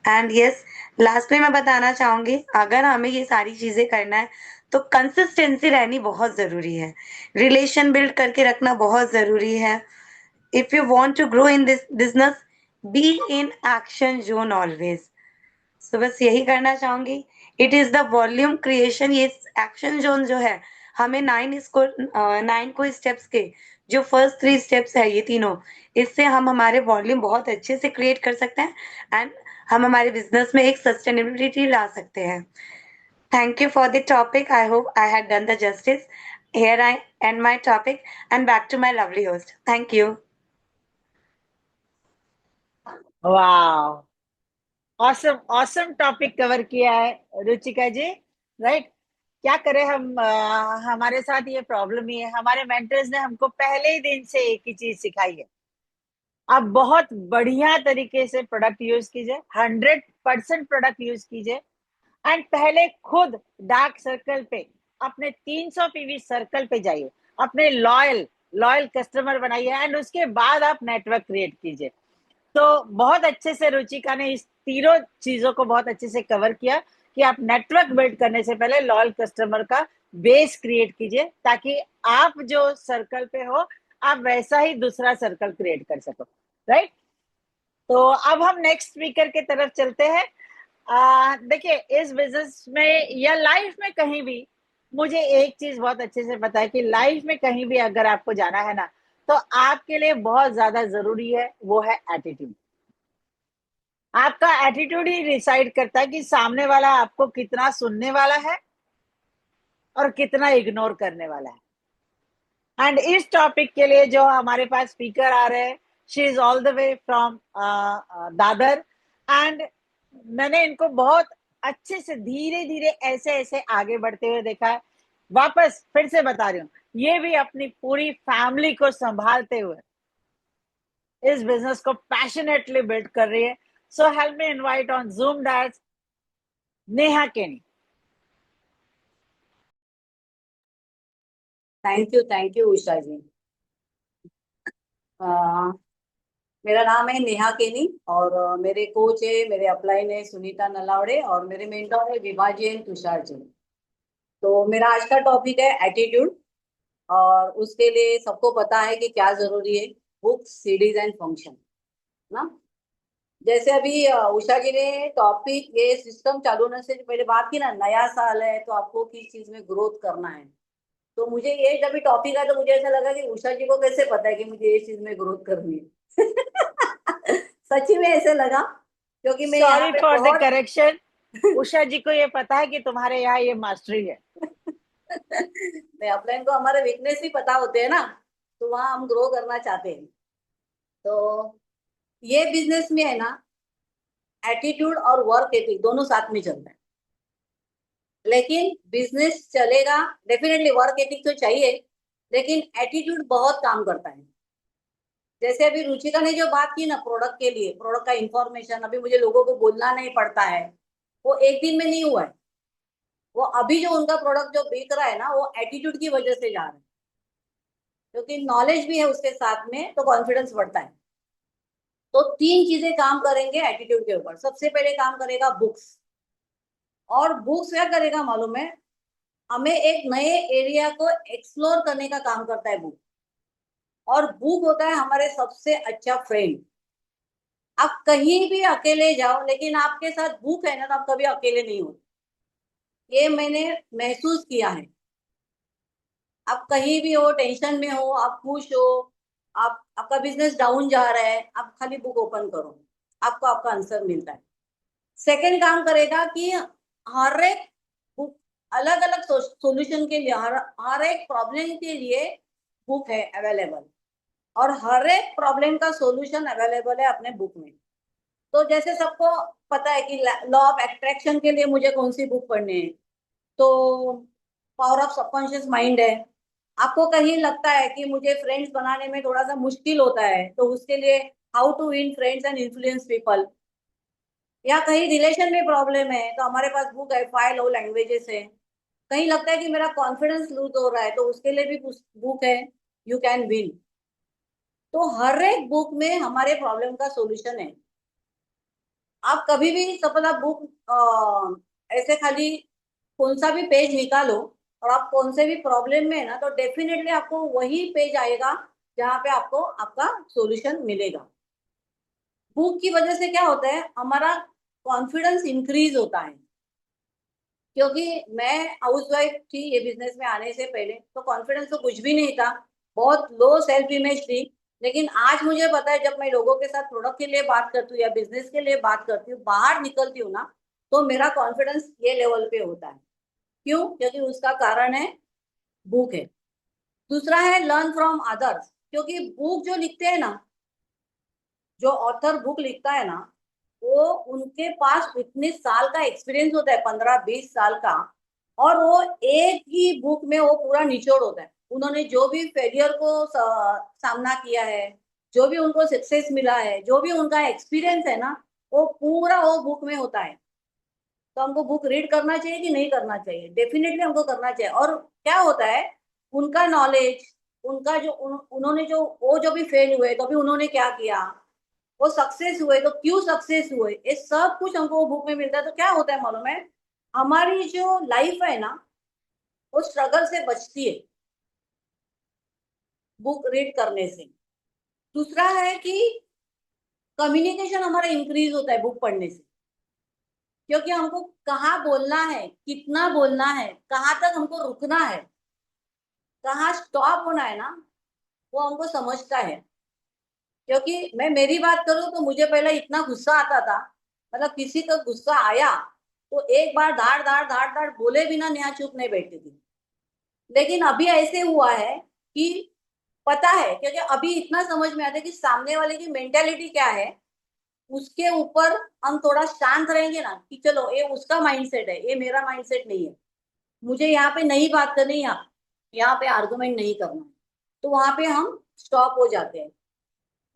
एंड यस, लास्ट में मैं बताना चाहूंगी, अगर हमें ये सारी चीजें करना है तो कंसिस्टेंसी रहनी बहुत जरूरी है, रिलेशन बिल्ड करके रखना बहुत जरूरी है। If you want to grow in this business, be in action zone always. So बस यही करना चाहूंगी। It is the volume creation, ये एक्शन जोन जो है, हमें 9 को स्टेप्स के जो फर्स्ट 3 स्टेप्स है ये तीनों, इससे हम हमारे वॉल्यूम बहुत अच्छे से क्रिएट कर सकते हैं एंड हम हमारे बिजनेस में एक सस्टेनेबिलिटी ला सकते हैं। Thank you for the topic, I hope I had done the justice. Here I end my topic and back to my lovely host. Thank you. वाह, ऑसम ऑसम टॉपिक कवर किया है रुचिका जी, right. क्या करें हम, हमारे साथ ये प्रॉब्लम ही है, हमारे मेंटर्स ने हमको पहले ही दिन से एक ही चीज सिखाई है, आप बहुत बढ़िया तरीके से प्रोडक्ट यूज कीजिए, 100% प्रोडक्ट यूज कीजिए, एंड पहले खुद डार्क सर्कल पे, अपने 300 पीवी सर्कल पे जाइए, अपने लॉयल लॉयल कस्टमर बनाइए, एंड उसके बाद आप नेटवर्क क्रिएट कीजिए। तो बहुत अच्छे से रुचिका ने इस तीनों चीजों को बहुत अच्छे से कवर किया कि आप नेटवर्क बिल्ड करने से पहले लॉयल कस्टमर का बेस क्रिएट कीजिए, ताकि आप जो सर्कल पे हो आप वैसा ही दूसरा सर्कल क्रिएट कर सको, राइट। तो अब हम नेक्स्ट स्पीकर की तरफ चलते हैं। देखिए, इस बिजनेस में या लाइफ में कहीं भी, मुझे एक चीज बहुत अच्छे से पता है कि लाइफ में कहीं भी अगर आपको जाना है ना, तो आपके लिए बहुत ज्यादा जरूरी है, वो है एटीट्यूड। आपका एटीट्यूड ही डिसाइड करता है कि सामने वाला आपको कितना सुनने वाला है और कितना इग्नोर करने वाला है। एंड इस टॉपिक के लिए जो हमारे पास स्पीकर आ रहे हैं, she is all the way from Dadar, and मैंने इनको बहुत अच्छे से धीरे धीरे ऐसे ऐसे आगे बढ़ते हुए देखा है। वापस फिर से बता रही हूँ, ये भी अपनी पूरी फैमिली को संभालते हुए इस बिजनेस को पैशनेटली बिल्ड कर रही है। सो help me invite on zoom that's Neha केनी। थैंक यू उषा जी। मेरा नाम है नेहा केनी और मेरे कोच है, मेरे अपलाइन है सुनीता नलावड़े और मेरे मेंटर है विभा जी एंड तुषार जी। तो मेरा आज का टॉपिक है एटीट्यूड, और उसके लिए सबको पता है कि क्या जरूरी है, बुक्स सीडीज एंड फंक्शन ना। जैसे अभी उषा जी ने टॉपिक ये सिस्टम चालू होने से पहले बात की ना, नया साल है तो आपको किस चीज में ग्रोथ करना है। तो मुझे ये जब भी टॉपिक आया तो मुझे ऐसा लगा कि उषा जी को कैसे पता है कि मुझे ये चीज में ग्रोथ करनी है। सच्ची में ऐसे लगा, क्योंकि मैं यहाँ सॉरी पे फॉर द बहुत करेक्शन, उषा जी को ये पता है कि तुम्हारे यहाँ ये मास्टरी है। मैं अपलाइन को हमारे वीकनेस भी पता होते हैं ना, तो वहां हम ग्रो करना चाहते हैं। तो ये बिजनेस में है ना, एटीट्यूड और वर्क एथिक दोनों साथ में चलता है। लेकिन बिजनेस चलेगा, डेफिनेटली वर्क एथिक तो चाहिए, लेकिन एटीट्यूड बहुत काम करता है। जैसे अभी रुचिका ने जो बात की ना प्रोडक्ट के लिए, प्रोडक्ट का इंफॉर्मेशन अभी मुझे लोगों को बोलना नहीं पड़ता है, वो एक दिन में नहीं हुआ है। वो अभी जो उनका प्रोडक्ट जो बिक रहा है ना, वो एटीट्यूड की वजह से जा रहा है, क्योंकि नॉलेज भी है उसके साथ में, तो कॉन्फिडेंस बढ़ता है। तो 3 चीजें काम करेंगे एटीट्यूड के ऊपर। सबसे पहले काम करेगा बुक्स, और बुक्स क्या करेगा मालूम है, हमें एक नए एरिया को एक्सप्लोर करने का काम करता है बुक। और बुक होता है हमारे सबसे अच्छा फ्रेंड। आप कहीं भी अकेले जाओ, लेकिन आपके साथ बुक है ना, तो आप कभी अकेले नहीं हो। ये मैंने महसूस किया है। आप कहीं भी हो, टेंशन में हो, आप खुश हो, आप आपका बिजनेस डाउन जा रहा है, आप खाली बुक ओपन करो, आपको आपका आंसर मिलता है। सेकंड काम करेगा कि हर एक बुक अलग अलग सॉल्यूशन के लिए, हर एक प्रॉब्लम के लिए बुक है अवेलेबल, और हर एक प्रॉब्लम का सॉल्यूशन अवेलेबल है अपने बुक में। तो जैसे सबको पता है कि लॉ ऑफ अट्रैक्शन के लिए मुझे कौन सी बुक पढ़नी है, तो पावर ऑफ सबकॉन्शियस माइंड है। आपको कहीं लगता है कि मुझे फ्रेंड्स बनाने में थोड़ा सा मुश्किल होता है, तो उसके लिए how to win friends and influence people, या कहीं रिलेशन में प्रॉब्लम है तो हमारे पास बुक है, 5 लव लैंग्वेजेस है। कहीं लगता है कि मेरा कॉन्फिडेंस लूज हो रहा है तो उसके लिए भी बुक है, यू कैन विन। तो हर एक बुक में हमारे प्रॉब्लम का सॉल्यूशन है। आप कभी भी सपोज आप बुक ऐसे खाली कौन सा भी पेज निकालो और आप कौन से भी प्रॉब्लम में है ना, तो डेफिनेटली आपको वही पेज आएगा जहाँ पे आपको आपका सॉल्यूशन मिलेगा। बुक की वजह से क्या होता है, हमारा कॉन्फिडेंस इंक्रीज होता है। क्योंकि मैं हाउसवाइफ थी ये बिजनेस में आने से पहले, तो कॉन्फिडेंस तो कुछ भी नहीं था, बहुत लो सेल्फ इमेज थी। लेकिन आज मुझे पता है, जब मैं लोगों के साथ प्रोडक्ट के लिए बात करती हूँ या बिजनेस के लिए बात करती हूँ, बाहर निकलती हूँ ना, तो मेरा कॉन्फिडेंस ये लेवल पे होता है। क्यों? क्योंकि उसका कारण है बुक है। दूसरा है लर्न फ्रॉम अदर्स, क्योंकि बुक जो लिखते हैं ना, जो ऑथर बुक लिखता है ना, वो उनके पास इतने साल का एक्सपीरियंस होता है, 15-20 साल का। और वो एक ही बुक में वो पूरा निचोड़ होता है। उन्होंने जो भी फेलियर को सामना किया है, जो भी उनको सक्सेस मिला है, जो भी उनका एक्सपीरियंस है ना, वो पूरा वो बुक में होता है। तो हमको बुक रीड करना चाहिए कि नहीं करना चाहिए? डेफिनेटली हमको करना चाहिए। और क्या होता है, उनका नॉलेज, उनका जो उन्होंने जो वो जो भी फेल हुए तो भी उन्होंने क्या किया, वो सक्सेस हुए तो क्यों सक्सेस हुए, ये सब कुछ हमको वो बुक में मिलता है। तो क्या होता है मालूम है, हमारी जो लाइफ है ना, वो स्ट्रगल से बचती है बुक रीड करने से। दूसरा है कि कम्युनिकेशन हमारा इंक्रीज होता है बुक पढ़ने से। क्योंकि हमको कहाँ बोलना है, कितना बोलना है, कहाँ तक हमको रुकना है, कहाँ स्टॉप होना है ना, वो हमको समझता है। क्योंकि मैं मेरी बात करूं तो मुझे पहले इतना गुस्सा आता था, मतलब किसी का गुस्सा आया तो एक बार धाड़ धाड़ धाड़ धाड़ बोले बिना यहाँ चुप नहीं बैठती थी। लेकिन अभी ऐसे हुआ है कि पता है, क्योंकि अभी इतना समझ में आता है कि सामने वाले की मेंटेलिटी क्या है, उसके ऊपर हम थोड़ा शांत रहेंगे ना, कि चलो ये उसका माइंडसेट है, ये मेरा माइंडसेट नहीं है, मुझे यहाँ पे नहीं बात करनी, यहाँ पे आर्गुमेंट नहीं करना है, तो वहां पे हम स्टॉप हो जाते हैं।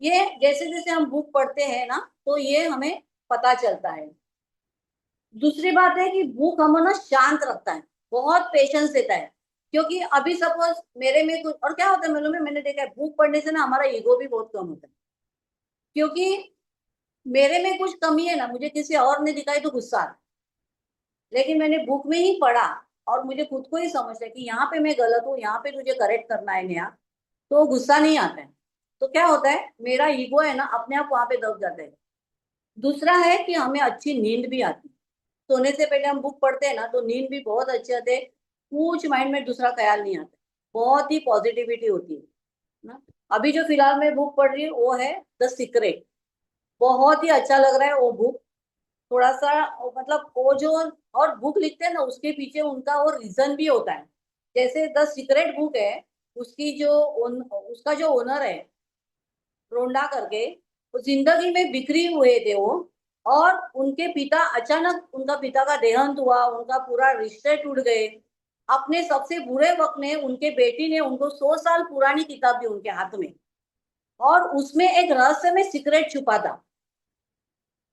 ये जैसे जैसे हम बुक पढ़ते हैं ना, तो ये हमें पता चलता है। दूसरी बात है कि बुक हमें ना शांत रखता है, बहुत पेशेंस देता है। क्योंकि अभी सपोज मेरे में कुछ, और क्या होता है मालूम है, मैंने देखा है बुक पढ़ने से ना हमारा ईगो भी बहुत कम होता है। क्योंकि मेरे में कुछ कमी है ना, मुझे किसी और ने दिखाई तो गुस्सा आता है। लेकिन मैंने बुक में ही पढ़ा और मुझे खुद को ही समझ है कि यहाँ पे मैं गलत हूँ, यहाँ पे तुझे करेक्ट करना है नया, तो गुस्सा नहीं आता है। तो क्या होता है, मेरा ईगो है ना अपने आप वहां पे दब जाता है। दूसरा है कि हमें अच्छी नींद भी आती है। सोने से पहले हम बुक पढ़ते हैं ना, तो नींद भी बहुत अच्छे आते हैं। कुछ माइंड में दूसरा ख्याल नहीं आता, बहुत ही पॉजिटिविटी होती है ना। अभी जो फिलहाल मैं बुक पढ़ रही हूँ वो है द सीक्रेट। बहुत ही अच्छा लग रहा है वो बुक। थोड़ा सा मतलब वो जो और बुक लिखते हैं ना, उसके पीछे उनका वो रीजन भी होता है। जैसे द सीक्रेट बुक है, उसकी जो उसका जो ओनर है, रोंडा करके, वो जिंदगी में बिखरी हुए थे वो। और उनके पिता, अचानक उनका पिता का देहांत हुआ, उनका पूरा रिश्ते टूट गए। अपने सबसे बुरे वक्त में उनके बेटी ने उनको 100 साल पुरानी किताब दी उनके हाथ में, और उसमें एक रहस्यमय सीक्रेट छुपा था।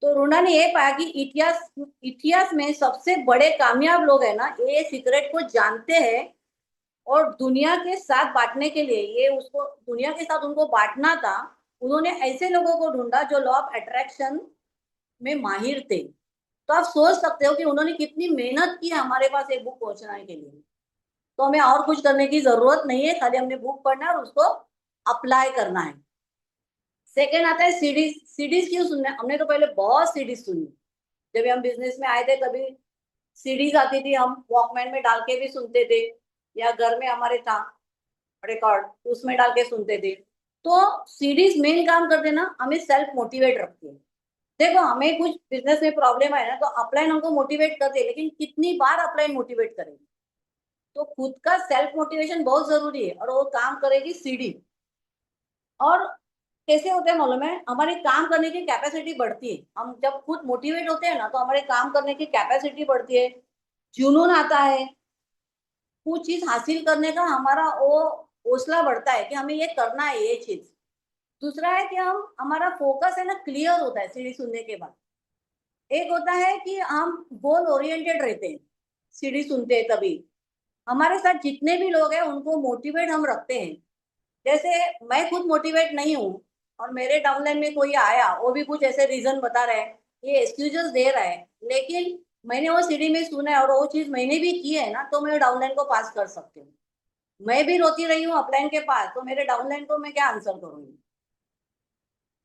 तो रोना ने ये पाया कि इतिहास इतिहास में सबसे बड़े कामयाब लोग है ना, ये सीक्रेट को जानते हैं। और दुनिया के साथ बांटने के लिए, ये उसको दुनिया के साथ उनको बांटना था, उन्होंने ऐसे लोगों को ढूंढा जो लॉ ऑफ अट्रैक्शन में माहिर थे। तो आप सोच सकते हो कि उन्होंने कितनी मेहनत की हमारे पास एक बुक पहुंचने के लिए। तो हमें और कुछ करने की जरूरत नहीं है, खाली हमने बुक पढ़ना है और उसको अप्लाई करना है। सेकेंड आता है सीडीज। सीडीज क्यों सुनना है? हमने तो पहले बहुत सीडीज सुनी। जब हम बिजनेस में आए थे तभी सीडीज आती थी, हम वॉकमैन में डाल के भी सुनते थे, या घर में हमारे था रिकॉर्ड, उसमें डाल के सुनते थे। तो सीडीज मेन काम करते ना, हमें सेल्फ मोटिवेट रखती है। देखो हमें कुछ बिजनेस में प्रॉब्लम है ना, तो अपलाइन हमको मोटिवेट करते हैं, लेकिन कितनी बार अपलाइन मोटिवेट करेगी? तो खुद का सेल्फ मोटिवेशन बहुत जरूरी है, और वो काम करेगी सीडी। और कैसे होते हैं मालूम है, हमारे काम करने की कैपेसिटी बढ़ती है। हम जब खुद मोटिवेट होते हैं ना, तो हमारे काम करने की कैपेसिटी बढ़ती है, जुनून आता है, कुछ चीज हासिल करने का हमारा वो हौसला बढ़ता है कि हमें ये करना है ये चीज। दूसरा है कि हम हमारा फोकस है ना क्लियर होता है सीढ़ी सुनने के बाद। एक होता है कि हम गोल ओरिएंटेड रहते हैं, सीढ़ी सुनते हैं तभी हमारे साथ जितने भी लोग हैं उनको मोटिवेट हम रखते हैं। जैसे मैं खुद मोटिवेट नहीं हूँ और मेरे डाउनलाइन में कोई आया, वो भी कुछ ऐसे रीजन बता रहा है, ये एक्सक्यूजेस दे रहा है, लेकिन मैंने वो सीढ़ी में सुना है और वो चीज मैंने भी की है ना, तो मैं डाउनलाइन को पास कर सकती हूँ। मैं भी रोती रही हूँ अपलाइन के पास, तो मेरे डाउनलाइन को मैं क्या आंसर करूंगी।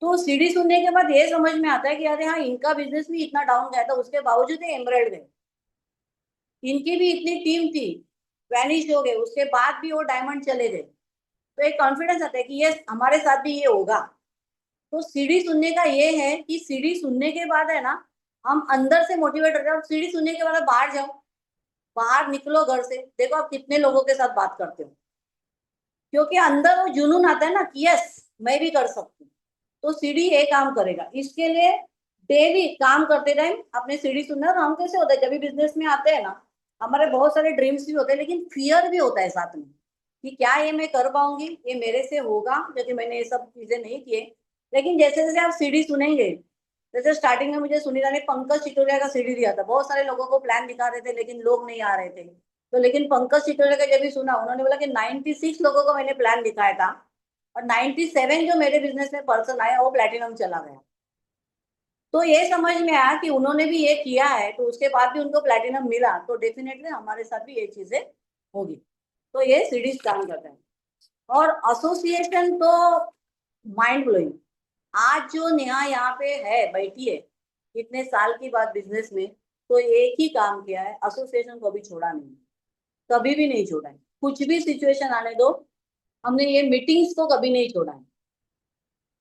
तो सीढ़ी सुनने के बाद ये समझ में आता है कि अरे हाँ, इनका बिजनेस भी इतना डाउन गया था, उसके बावजूद ये एमराल्ड गए। इनकी भी इतनी टीम थी, वैनिश हो गए, उसके बाद भी वो डायमंड चले गए। तो एक कॉन्फिडेंस आता है कि ये हमारे साथ भी ये होगा। तो सीढ़ी सुनने का ये है कि सीढ़ी सुनने के बाद है ना, हम अंदर से मोटिवेट हो जाए। और सीढ़ी सुनने के बाद बाहर जाओ, बाहर निकलो घर से, देखो आप कितने लोगों के साथ बात करते हो, क्योंकि अंदर वो जुनून आता है ना कि यस मैं भी कर सकती हूँ। तो सीढ़ी ये काम करेगा। इसके लिए डेली काम करते टाइम अपने सीढ़ी सुनना। और हम कैसे होता है, जब भी बिजनेस में आते हैं ना, हमारे बहुत सारे ड्रीम्स भी होते हैं, लेकिन फियर भी होता है साथ में कि क्या ये मैं कर पाऊंगी, ये मेरे से होगा, क्योंकि मैंने ये सब चीजें नहीं किए। लेकिन जैसे जैसे आप सीढ़ी सुनेंगे, जैसे स्टार्टिंग में मुझे सुनीता ने पंकज चिटोरिया का सीढ़ी दिया था, बहुत सारे लोगों को प्लान दिखा रहे थे लेकिन लोग नहीं आ रहे थे। तो लेकिन पंकज चिटोरिया का जब भी सुना, उन्होंने बोला कि 96 लोगों को मैंने प्लान दिखाया था और 97 जो मेरे बिजनेस में पर्सन आया वो प्लेटिनम चला गया। तो ये समझ में आया कि उन्होंने भी ये किया है, तो उसके बाद भी उनको प्लेटिनम मिला, तो डेफिनेटली हमारे साथ भी ये चीजें होगी। तो ये सीरीज काम करता है। और एसोसिएशन तो माइंड ब्लोइंग। आज जो नेहा यहाँ पे है, बैठी है इतने साल की बात बिजनेस में, तो एक ही काम किया है, एसोसिएशन को भी छोड़ा नहीं, कभी भी नहीं छोड़ा है। कुछ भी सिचुएशन आने दो, हमने ये मीटिंग्स को कभी नहीं छोड़ा है।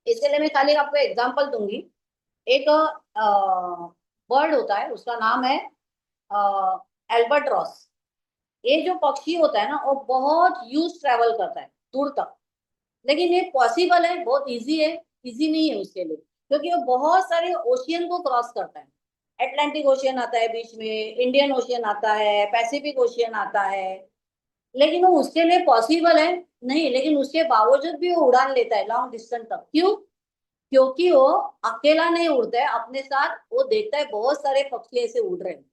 इसके लिए मैं खाली आपको एग्जांपल दूंगी। एक बर्ड होता है, उसका नाम है एल्बाट्रॉस। ये जो पक्षी होता है ना, वो बहुत यूज ट्रेवल करता है दूर तक। लेकिन ये पॉसिबल है, बहुत इजी है, इजी नहीं है उसके लिए, क्योंकि वो बहुत सारे ओशियन को क्रॉस करता है। अटलांटिक ओशियन आता है बीच में, इंडियन ओशियन आता है, पैसिफिक ओशियन आता है। लेकिन वो उसके लिए पॉसिबल है नहीं, लेकिन उसके बावजूद भी वो उड़ान लेता है लॉन्ग डिस्टेंस तक। क्यों? क्योंकि वो अकेला नहीं उड़ता है, अपने साथ वो देखता है बहुत सारे पक्षी ऐसे उड़ रहे हैं।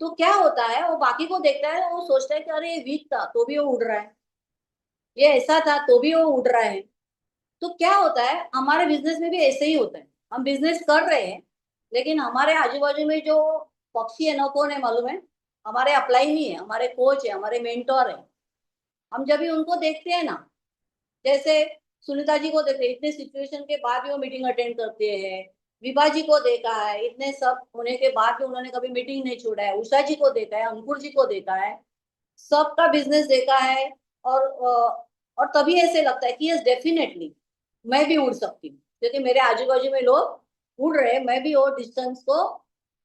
तो क्या होता है, वो बाकी को देखता है, वो सोचता है कि अरे ये वीक था तो भी वो उड़ रहा है, ये ऐसा था तो भी वो उड़ रहा है। तो क्या होता है, हमारे बिजनेस में भी ऐसे ही होता है। हम बिजनेस कर रहे हैं, लेकिन हमारे आजू बाजू में जो पक्षी है ना, कौन है मालूम है? हमारे अपलाइन ही है, हमारे कोच है, हमारे मेंटोर है। हम जब भी उनको देखते हैं ना, जैसे सुनीता जी को देखते हैं, इतने सिचुएशन के बाद भी वो मीटिंग अटेंड करते हैं। विभा जी को देखा है, इतने सब होने के बाद भी उन्होंने कभी मीटिंग नहीं छोड़ा है। उषा जी को देखा है, अंकुर जी को देखा है, सबका बिजनेस देखा है। और तभी ऐसे लगता है कि यस डेफिनेटली मैं भी उड़ सकती हूँ, क्योंकि मेरे आजू बाजू में लोग उड़ रहे हैं, मैं भी वो डिस्टेंस को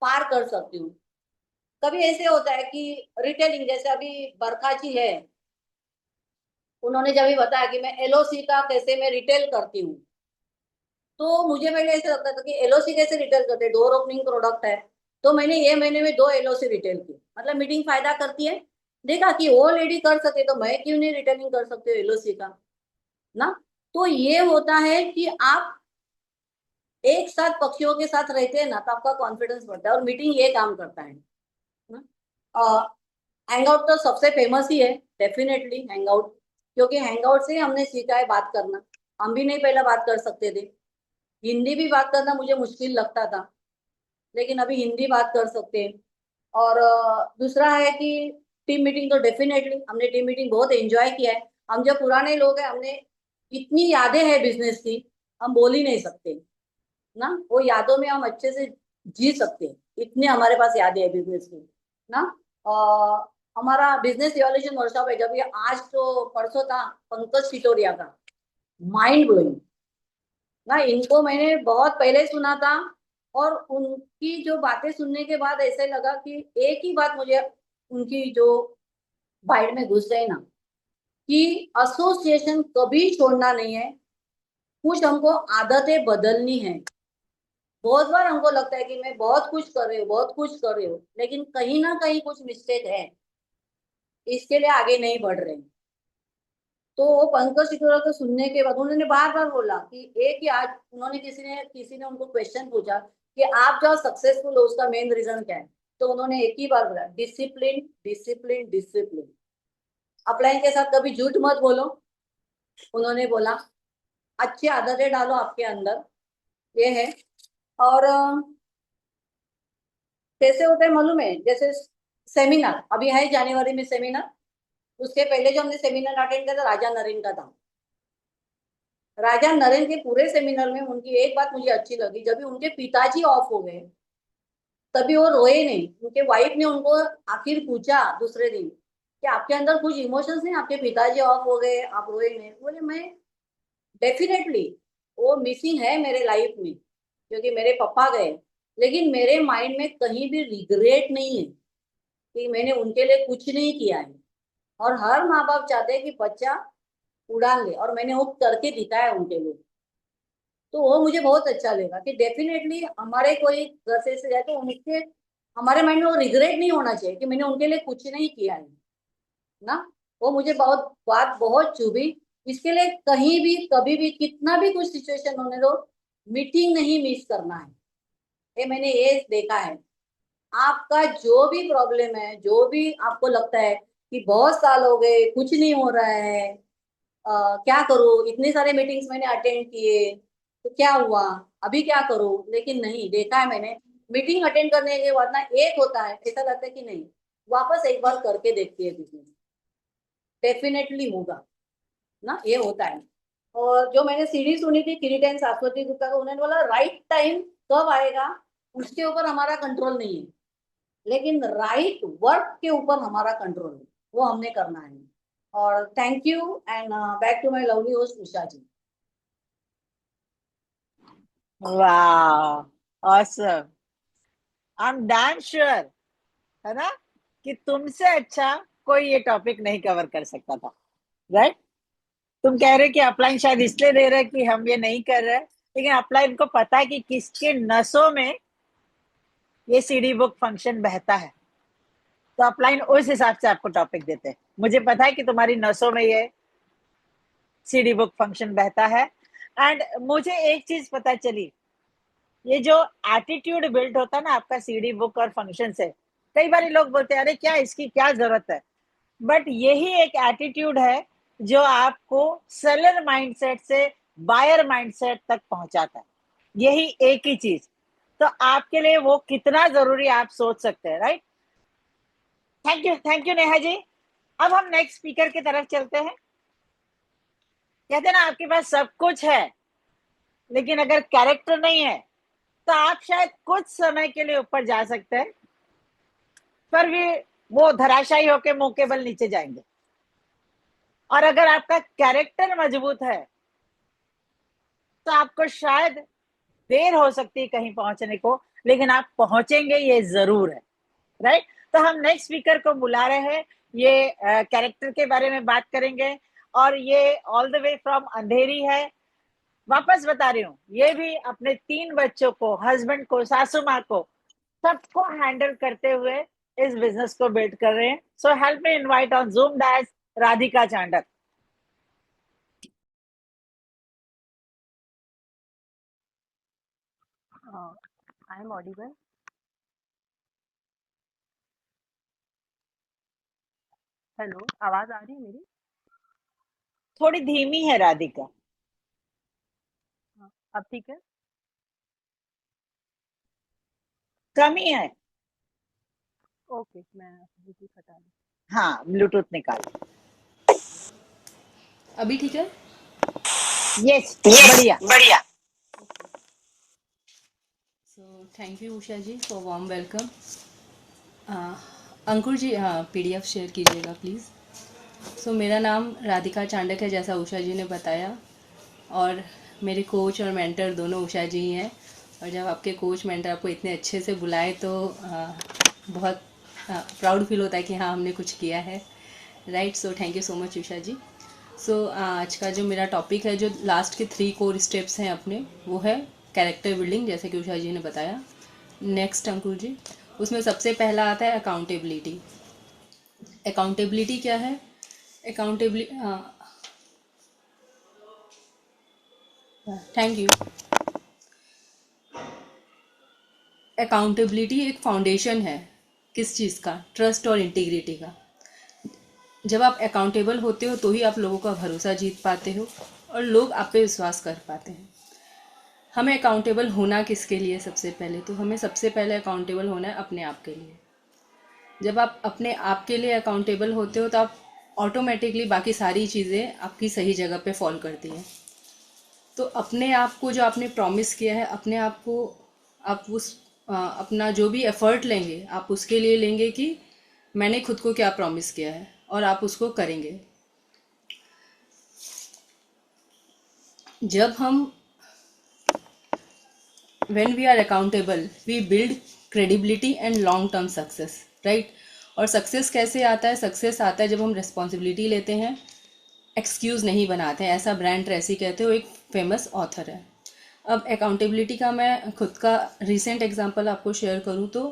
पार कर सकती हूँ। कभी ऐसे होता है कि रिटेलिंग, जैसे अभी बरखा जी है, उन्होंने जब भी बताया कि मैं एलओसी का कैसे मैं रिटेल करती हूँ, तो मुझे पहले ऐसे लगता था कि एलओसी कैसे रिटेल करते हैं, डोर ओपनिंग प्रोडक्ट है। तो मैंने ये महीने में 2 एलओसी रिटेल की, मतलब मीटिंग फायदा करती है। देखा कि वो लेडी कर सकते, तो मैं क्यों नहीं रिटेलिंग कर सकती हूँ एलओसी का ना। तो ये होता है कि आप एक साथ पक्षियों के साथ रहते हैं ना, तो आपका कॉन्फिडेंस बढ़ता है। और मीटिंग ये काम करता है ना। हैंगआउट तो सबसे फेमस ही है, डेफिनेटली हैंगआउट, क्योंकि हैंगआउट से ही हमने सीखा है बात करना। हम भी नहीं पहले बात कर सकते थे, हिंदी भी बात करना मुझे मुश्किल लगता था, लेकिन अभी हिंदी बात कर सकते हैं। और दूसरा है कि टीम मीटिंग तो डेफिनेटली हमने टीम मीटिंग बहुत एंजॉय किया है। हम जो पुराने लोग हैं, हमने इतनी यादें हैं बिजनेस की, हम बोल ही नहीं सकते ना। वो यादों में हम अच्छे से जी सकते हैं, इतने हमारे पास यादें हैं बिजनेस की ना। हमारा बिजनेस इवोल्यूशन वर्कशॉप है, जब ये आज तो परसों था, पंकज सिटोरिया का, माइंड ब्लोइंग ना। इनको मैंने बहुत पहले सुना था, और उनकी जो बातें सुनने के बाद ऐसे लगा कि एक ही बात मुझे उनकी जो बाइट में घुस गई ना, कि एसोसिएशन कभी छोड़ना नहीं है, कुछ हमको आदतें बदलनी है। बहुत बार हमको लगता है कि मैं बहुत कुछ कर रही हूँ, बहुत कुछ कर रही हूँ, लेकिन कहीं ना कहीं कुछ मिस्टेक है, इसके लिए आगे नहीं बढ़ रहे। तो वो पंकज टिटोरा को सुनने के बाद उन्होंने बार बार बोला कि एक ही आज उन्होंने किसी ने उनको क्वेश्चन पूछा कि आप जो सक्सेसफुल हो उसका मेन रीजन क्या है, तो उन्होंने एक ही बार बोला डिसिप्लिन डिसिप्लिन डिसिप्लिन। अपलाइन के साथ कभी झूठ मत बोलो, उन्होंने बोला अच्छी आदतें डालो आपके अंदर, ये है। और कैसे होता है मालूम है, जैसे सेमिनार अभी है जनवरी में सेमिनार, उसके पहले जो हमने सेमिनार अटेंड किया था राजा नरेन का था। राजा नरेन के पूरे सेमिनार में उनकी एक बात मुझे अच्छी लगी, जब भी उनके पिताजी ऑफ हो गए तभी वो रोए नहीं। उनके वाइफ ने उनको आखिर पूछा दूसरे दिन कि आपके अंदर कुछ इमोशंस नहीं, आपके पिताजी ऑफ हो गए आप रोए नहीं। बोले मैं डेफिनेटली वो मिसिंग है मेरे लाइफ में क्योंकि मेरे पापा गए, लेकिन मेरे माइंड में कहीं भी रिग्रेट नहीं है कि मैंने उनके लिए कुछ नहीं किया है। और हर माँ बाप चाहते हैं कि बच्चा उड़ान ले, और मैंने वो करके दिखाया उनके लिए। तो वो मुझे बहुत अच्छा लगा कि डेफिनेटली हमारे कोई घर से जाए तो उनके हमारे माइंड में वो रिग्रेट नहीं होना चाहिए कि मैंने उनके लिए कुछ नहीं किया है ना। वो मुझे बात बहुत चुभी। इसके लिए कहीं भी कभी भी कितना भी कुछ सिचुएशन होने दो, मीटिंग नहीं मिस करना है। ये मैंने ये देखा है। आपका जो भी प्रॉब्लम है, जो भी आपको लगता है कि बहुत साल हो गए कुछ नहीं हो रहा है, क्या करूं, इतने सारे मीटिंग्स मैंने अटेंड किए तो क्या हुआ, अभी क्या करूं, लेकिन नहीं, देखा है मैंने मीटिंग अटेंड करने के बाद ना एक होता है ऐसा लगता है कि नहीं वापस एक बार करके देखती है बिजनेस, डेफिनेटली होगा ना, ये होता है। और जो मैंने सीढ़ी सुनी थी किरीटन शाश्वती गुप्ता का, उन्होंने बोला राइट टाइम कब आएगा उसके ऊपर हमारा कंट्रोल नहीं है, लेकिन राइट वर्क के ऊपर हमारा कंट्रोल है, वो हमने करना है। और thank you and back to my lovely host Usha ji. Wow, awesome. I'm damn sure, है ना, कि तुमसे अच्छा कोई ये टॉपिक नहीं कवर कर सकता था, राइट? तुम कह रहे कि अपलाइन शायद इसलिए दे रहे कि हम ये नहीं कर रहे, लेकिन अपलाइन को पता है कि किसके नसों में ये सीडी बुक फंक्शन बहता है, तो अपलाइन उस हिसाब से आपको टॉपिक देते हैं। मुझे पता है कि तुम्हारी नसों में ये सीडी बुक फंक्शन बहता है। एंड मुझे एक चीज पता चली, ये जो एटीट्यूड बिल्ड होता है ना आपका सीडी बुक और फंक्शन से, कई बार लोग बोलते हैं अरे क्या इसकी क्या जरूरत है, बट यही एक एटीट्यूड है जो आपको सेलर माइंडसेट से बायर माइंडसेट तक पहुंचाता है। यही एक ही चीज, तो आपके लिए वो कितना जरूरी आप सोच सकते हैं, right? Thank you Neha ji. अब हम नेक्स्ट स्पीकर की तरफ चलते हैं। कहते हैं ना आपके पास सब कुछ है लेकिन अगर कैरेक्टर नहीं है तो आप शायद कुछ समय के लिए ऊपर जा सकते हैं, पर भी वो धराशायी होके मुंह के बल नीचे जाएंगे। और अगर आपका कैरेक्टर मजबूत है तो आपको शायद देर हो सकती है कहीं पहुंचने को, लेकिन आप पहुंचेंगे ये जरूर है, राइट? तो हम नेक्स्ट स्पीकर को बुला रहे हैं, ये कैरेक्टर के बारे में बात करेंगे, और ये ऑल द वे फ्रॉम अंधेरी है। वापस बता रही हूँ, ये भी अपने 3 बच्चों को, हस्बैंड को, सासू माँ को, सबको हैंडल करते हुए इस बिजनेस को बिल्ड कर रहे हैं। So help me invite on Zoom dash Radhika Chandak. I am audible? Hello, आवाज आ रही है मेरी? थोड़ी धीमी है राधिका। अब ठीक है? कमी है। ओके, मैं ब्लूटूथ हटा दूँ। हाँ, ब्लूटूथ निकाल। अभी ठीक है? यस, बढ़िया बढ़िया। So thank you Usha ji for warm welcome. Ankur ji, हाँ, पीडीएफ शेयर कीजिएगा प्लीज़। सो मेरा नाम राधिका चांडक है, जैसा उषा जी ने बताया, और मेरे कोच और मेंटर दोनों उषा जी ही हैं। और जब आपके कोच मेंटर आपको इतने अच्छे से बुलाए तो बहुत प्राउड फील होता है कि हाँ हमने कुछ किया है, right? So thank you so much Usha ji. So आज का जो मेरा टॉपिक है, जो लास्ट के 3 कोर स्टेप्स हैं अपने, वो है कैरेक्टर बिल्डिंग, जैसे कि उषा जी ने बताया। नेक्स्ट अंकुर जी, उसमें सबसे पहला आता है अकाउंटेबिलिटी। अकाउंटेबिलिटी क्या है? Thank you. अकाउंटेबिलिटी एक फाउंडेशन है, किस चीज़ का? ट्रस्ट और इंटीग्रिटी का। जब आप अकाउंटेबल होते हो तो ही आप लोगों का भरोसा जीत पाते हो और लोग आप पे विश्वास कर पाते हैं। हमें अकाउंटेबल होना किसके लिए? सबसे पहले तो हमें सबसे पहले अकाउंटेबल होना है अपने आप के लिए। जब आप अपने आप के लिए अकाउंटेबल होते हो तो आप ऑटोमेटिकली बाकी सारी चीज़ें आपकी सही जगह पे फॉल करती हैं। तो अपने आप को जो आपने प्रॉमिस किया है, अपने आप को आप अपना जो भी एफर्ट लेंगे आप उसके लिए लेंगे कि मैंने खुद को क्या प्रॉमिस किया है और आप उसको करेंगे। जब हम when we are accountable we build credibility and long term success, right? और सक्सेस कैसे आता है? सक्सेस आता है जब हम रिस्पॉन्सिबिलिटी लेते हैं, एक्सक्यूज़ नहीं बनाते हैं। ऐसा ब्रायन ट्रेसी कहते हो, एक फेमस ऑथर है। अब अकाउंटेबिलिटी का मैं खुद का रिसेंट एग्जांपल आपको शेयर करूँ तो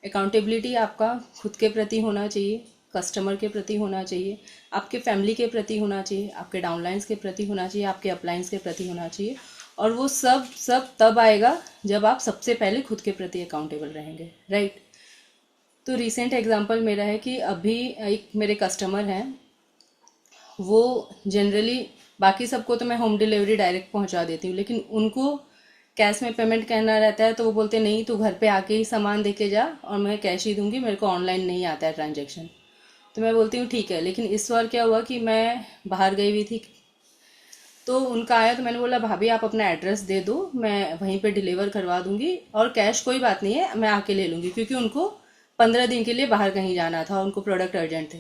अकाउंटेबिलिटी आपका खुद के प्रति होना चाहिए, कस्टमर के प्रति होना चाहिए, आपके फैमिली के प्रति होना चाहिए, आपके डाउनलाइंस के प्रति होना चाहिए, आपके अपलाइंस के प्रति होना चाहिए। और वो सब तब आएगा जब आप सबसे पहले खुद के प्रति अकाउंटेबल रहेंगे, राइट? तो रिसेंट एग्जांपल मेरा है कि अभी एक मेरे कस्टमर हैं, वो जनरली बाकी सबको तो मैं होम डिलीवरी डायरेक्ट पहुंचा देती हूँ, लेकिन उनको कैश में पेमेंट करना रहता है तो वो बोलते नहीं तू घर पे आके ही सामान दे के जा और मैं कैश ही दूंगी, मेरे को ऑनलाइन नहीं आता है ट्रांजेक्शन। तो मैं बोलती हूँ ठीक है। लेकिन इस बार क्या हुआ कि मैं बाहर गई हुई थी तो उनका आया तो मैंने बोला भाभी आप अपना एड्रेस दे दो, मैं वहीं पे डिलीवर करवा दूंगी और कैश कोई बात नहीं है, मैं आके ले लूँगी, क्योंकि उनको 15 दिन के लिए बाहर कहीं जाना था, उनको प्रोडक्ट अर्जेंट थे।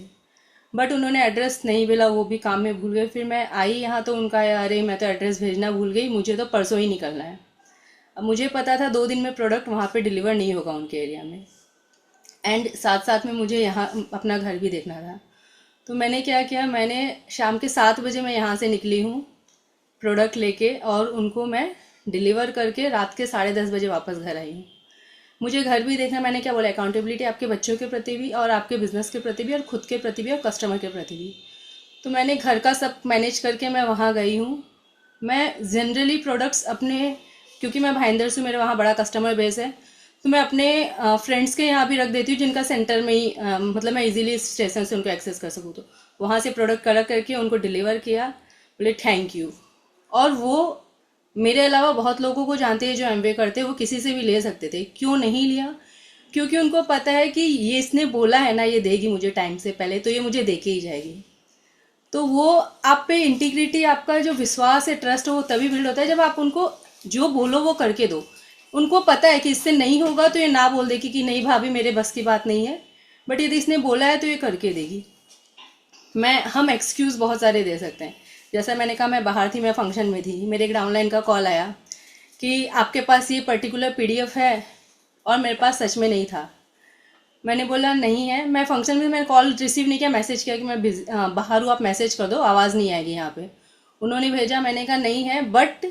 बट उन्होंने एड्रेस नहीं मिला, वो भी काम में भूल गए। फिर मैं आई यहाँ तो उनका आया अरे मैं तो एड्रेस भेजना भूल गई, मुझे तो परसों ही निकलना है। अब मुझे पता था 2 दिन में प्रोडक्ट वहाँ पे डिलीवर नहीं होगा उनके एरिया में, एंड साथ साथ में मुझे यहाँ अपना घर भी देखना था। तो मैंने क्या किया, मैंने शाम के 7 बजे मैं यहाँ से निकली हूँ प्रोडक्ट लेके और उनको मैं डिलीवर करके रात के 10:30 बजे वापस घर आई हूँ। मुझे घर भी देखना, मैंने क्या बोला, अकाउंटेबिलिटी आपके बच्चों के प्रति भी और आपके बिजनेस के प्रति भी और खुद के प्रति भी और कस्टमर के प्रति भी। तो मैंने घर का सब मैनेज करके मैं वहाँ गई हूँ। मैं जनरली प्रोडक्ट्स अपने, क्योंकि मैं भाईंदर से, मेरे वहाँ बड़ा कस्टमर बेस है, तो मैं अपने फ्रेंड्स के यहाँ भी रख देती हूँ जिनका सेंटर में ही मतलब मैं इजीली स्टेशन से उनको एक्सेस कर सकूँ। तो वहाँ से प्रोडक्ट कलेक्ट करके उनको डिलीवर किया, बोले थैंक यू। और वो मेरे अलावा बहुत लोगों को जानते हैं जो एमवे करते हैं, वो किसी से भी ले सकते थे, क्यों नहीं लिया? क्योंकि उनको पता है कि ये इसने बोला है ना ये देगी मुझे टाइम से पहले, तो ये मुझे दे के ही जाएगी। तो वो आप पे इंटीग्रिटी, आपका जो विश्वास है, ट्रस्ट है, वो तभी बिल्ड होता है जब आप उनको जो बोलो वो करके दो। उनको पता है कि इससे नहीं होगा तो ये ना बोल देगी कि नहीं भाभी मेरे बस की बात नहीं है, बट यदि इसने बोला है तो ये करके देगी। हम एक्सक्यूज़ बहुत सारे दे सकते हैं, जैसा मैंने कहा मैं बाहर थी, मैं फंक्शन में थी, मेरे एक डाउनलाइन का कॉल आया कि आपके पास ये पर्टिकुलर पीडीएफ है, और मेरे पास सच में नहीं था। मैंने बोला नहीं है, मैं फंक्शन में, मैंने कॉल रिसीव नहीं किया, मैसेज किया कि मैं बाहर हूँ, आप मैसेज कर दो, आवाज़ नहीं आएगी यहाँ पे। उन्होंने भेजा, मैंने कहा नहीं है, बट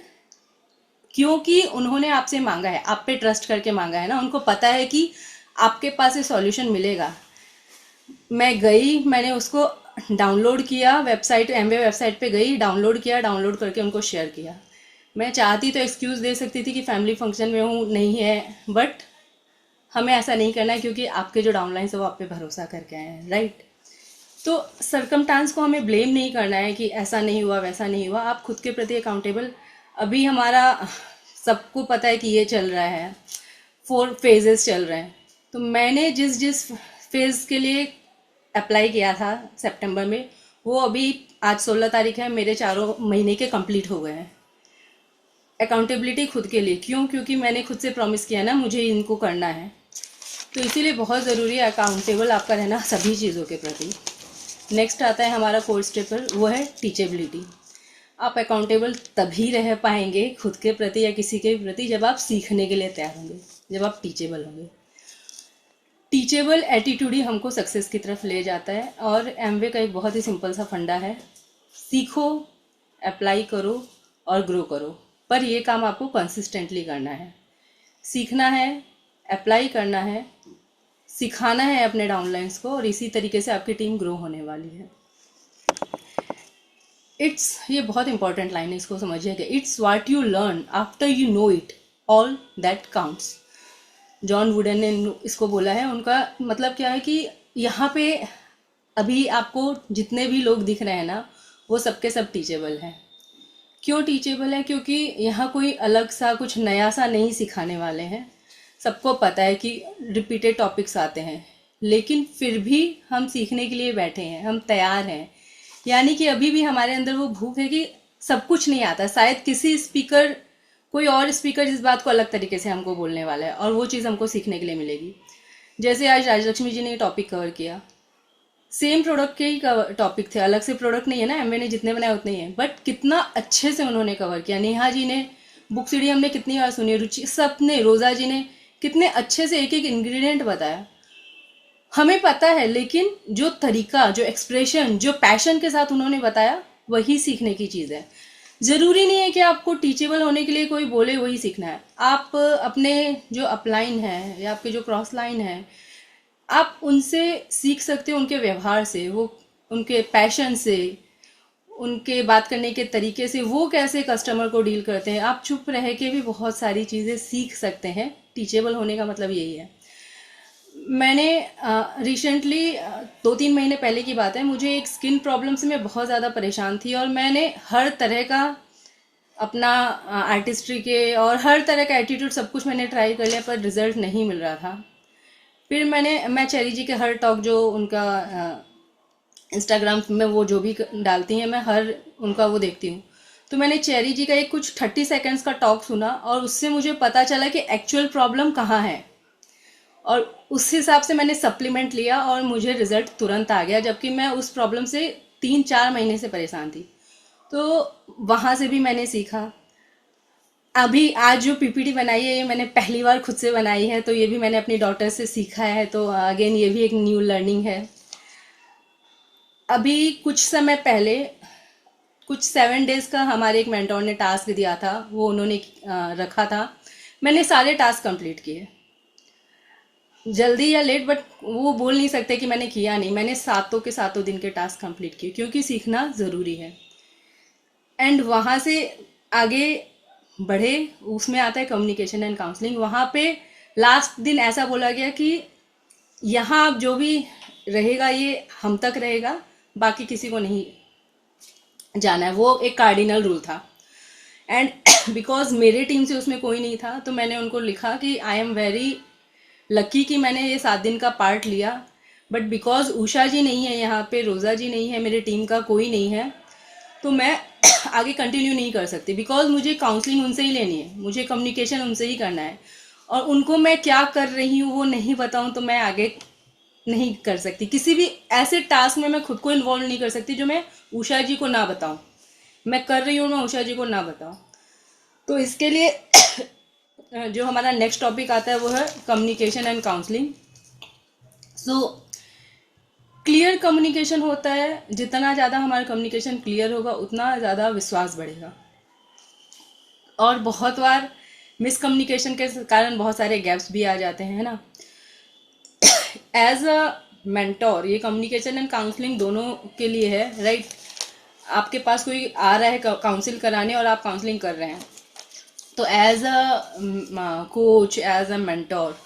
क्योंकि उन्होंने आपसे मांगा है, आप पे ट्रस्ट करके मांगा है ना, उनको पता है कि आपके पास ये सॉल्यूशन मिलेगा। मैं गई, मैंने उसको डाउनलोड किया, वेबसाइट एमवे वेबसाइट पे गई, डाउनलोड किया, डाउनलोड करके उनको शेयर किया। मैं चाहती तो एक्सक्यूज़ दे सकती थी कि फैमिली फंक्शन में हूँ, नहीं है, बट हमें ऐसा नहीं करना है क्योंकि आपके जो डाउनलाइंस है वो आप पे भरोसा करके आए हैं, राइट? तो सरकमस्टांस को हमें ब्लेम नहीं करना है कि ऐसा नहीं हुआ वैसा नहीं हुआ। आप खुद के प्रति अकाउंटेबल, अभी हमारा सबको पता है कि ये चल रहा है, 4 फेजेस चल रहे हैं। तो मैंने जिस फेज़ के लिए अप्लाई किया था सितंबर में, वो अभी आज 16 तारीख है, मेरे 4 महीने के कंप्लीट हो गए हैं। अकाउंटेबिलिटी खुद के लिए, क्यों? क्योंकि मैंने खुद से प्रॉमिस किया ना मुझे इनको करना है। तो इसीलिए बहुत ज़रूरी है अकाउंटेबल आपका रहना सभी चीज़ों के प्रति। नेक्स्ट आता है हमारा 4th स्टेप पर, वो है टीचेबिलिटी। आप अकाउंटेबल तभी रह पाएंगे खुद के प्रति या किसी के प्रति जब आप सीखने के लिए तैयार होंगे, जब आप टीचेबल होंगे। टीचेबल एटीट्यूड ही हमको सक्सेस की तरफ ले जाता है। और एमवे का एक बहुत ही सिंपल सा फंडा है, सीखो, अप्लाई करो और ग्रो करो, पर ये काम आपको कंसिस्टेंटली करना है। सीखना है, अप्लाई करना है, सिखाना है अपने डाउनलाइंस को, और इसी तरीके से आपकी टीम ग्रो होने वाली है। ये बहुत इंपॉर्टेंट लाइन है, इसको समझिएगा। It's what you learn after you know it, all that counts. John wooden ने इसको बोला है। उनका मतलब क्या है कि यहाँ पे अभी आपको जितने भी लोग दिख रहे हैं ना, वो सबके सब टीचेबल हैं। क्यों टीचेबल है? क्योंकि यहाँ कोई अलग सा कुछ नया सा नहीं सिखाने वाले हैं। सबको पता है कि रिपीटेड टॉपिक्स आते हैं, लेकिन फिर भी हम सीखने के लिए बैठे हैं, हम तैयार हैं। यानी कि अभी भी हमारे अंदर वो भूख है कि सब कुछ नहीं आता। शायद कोई और स्पीकर इस बात को अलग तरीके से हमको बोलने वाला है, और वो चीज़ हमको सीखने के लिए मिलेगी। जैसे आज राजलक्ष्मी जी ने टॉपिक कवर किया, सेम प्रोडक्ट के ही टॉपिक थे, अलग से प्रोडक्ट नहीं है ना, एमवे ने जितने बनाए उतने ही हैं, बट कितना अच्छे से उन्होंने कवर किया। नेहा जी ने बुक सीडी हमने कितनी बार सुनी, रुचि सब ने, रोजा जी ने कितने अच्छे से एक एक इंग्रेडिएंट बताया। हमें पता है, लेकिन जो तरीका, जो एक्सप्रेशन, जो पैशन के साथ उन्होंने बताया, वही सीखने की चीज़ है। ज़रूरी नहीं है कि आपको टीचेबल होने के लिए कोई बोले वही सीखना है। आप अपने जो अपलाइन है या आपके जो क्रॉस लाइन है, आप उनसे सीख सकते हो, उनके व्यवहार से, वो उनके पैशन से, उनके बात करने के तरीके से, वो कैसे कस्टमर को डील करते हैं। आप चुप रह के भी बहुत सारी चीज़ें सीख सकते हैं। टीचेबल होने का मतलब यही है। मैंने रिसेंटली 2-3 महीने पहले की बात है, मुझे एक स्किन प्रॉब्लम से मैं बहुत ज़्यादा परेशान थी, और मैंने हर तरह का अपना आर्टिस्ट्री के और हर तरह का एटीट्यूड सब कुछ मैंने ट्राई कर लिया, पर रिजल्ट नहीं मिल रहा था। फिर मैं चेरी जी के हर टॉक, जो उनका इंस्टाग्राम में वो जो भी डालती हैं, मैं हर उनका वो देखती हूँ। तो मैंने चेरी जी का एक कुछ 30 सेकेंड्स का टॉक सुना, और उससे मुझे पता चला कि एक्चुअल प्रॉब्लम कहाँ है, और उस हिसाब से मैंने सप्लीमेंट लिया और मुझे रिजल्ट तुरंत आ गया, जबकि मैं उस प्रॉब्लम से 3-4 महीने से परेशान थी। तो वहाँ से भी मैंने सीखा। अभी आज जो पीपीटी बनाई है, ये मैंने पहली बार खुद से बनाई है, तो ये भी मैंने अपनी डॉटर से सीखा है। तो अगेन ये भी एक न्यू लर्निंग है। अभी कुछ समय पहले, कुछ 7 डेज का हमारे एक मेंटोर ने टास्क दिया था, वो उन्होंने रखा था। मैंने सारे टास्क कंप्लीट किए, जल्दी या लेट, बट वो बोल नहीं सकते कि मैंने किया नहीं। मैंने 7 के 7 दिन के टास्क कंप्लीट किए, क्योंकि सीखना ज़रूरी है। एंड वहाँ से आगे बढ़े, उसमें आता है कम्युनिकेशन एंड काउंसलिंग। वहाँ पे लास्ट दिन ऐसा बोला गया कि यहाँ अब जो भी रहेगा ये हम तक रहेगा, बाकी किसी को नहीं जाना है। वो एक कार्डिनल रूल था। एंड बिकॉज मेरे टीम से उसमें कोई नहीं था, तो मैंने उनको लिखा कि आई एम वेरी लकी कि मैंने ये 7 दिन का पार्ट लिया, बट बिकॉज उषा जी नहीं है यहाँ पे, रोज़ा जी नहीं है, मेरे टीम का कोई नहीं है, तो मैं आगे कंटिन्यू नहीं कर सकती। बिकॉज मुझे काउंसलिंग उनसे ही लेनी है, मुझे कम्युनिकेशन उनसे ही करना है, और उनको मैं क्या कर रही हूँ वो नहीं बताऊँ तो मैं आगे नहीं कर सकती। किसी भी ऐसे टास्क में मैं खुद को इन्वॉल्व नहीं कर सकती जो मैं उषा जी को ना बताऊँ। मैं कर रही हूँ, मैं उषा जी को ना बताऊँ। तो इसके लिए जो हमारा नेक्स्ट टॉपिक आता है वो है communication and counselling. So clear communication होता है, जितना ज़्यादा हमारा कम्युनिकेशन क्लियर होगा उतना ज़्यादा विश्वास बढ़ेगा। और बहुत बार मिसकम्युनिकेशन के कारण बहुत सारे गैप्स भी आ जाते हैं, है ना। एज अ मेंटोर, ये कम्युनिकेशन एंड काउंसलिंग दोनों के लिए है, राइट। आपके पास कोई आ रहा है काउंसिल कराने और आप काउंसलिंग कर रहे हैं, तो as a coach, as a mentor,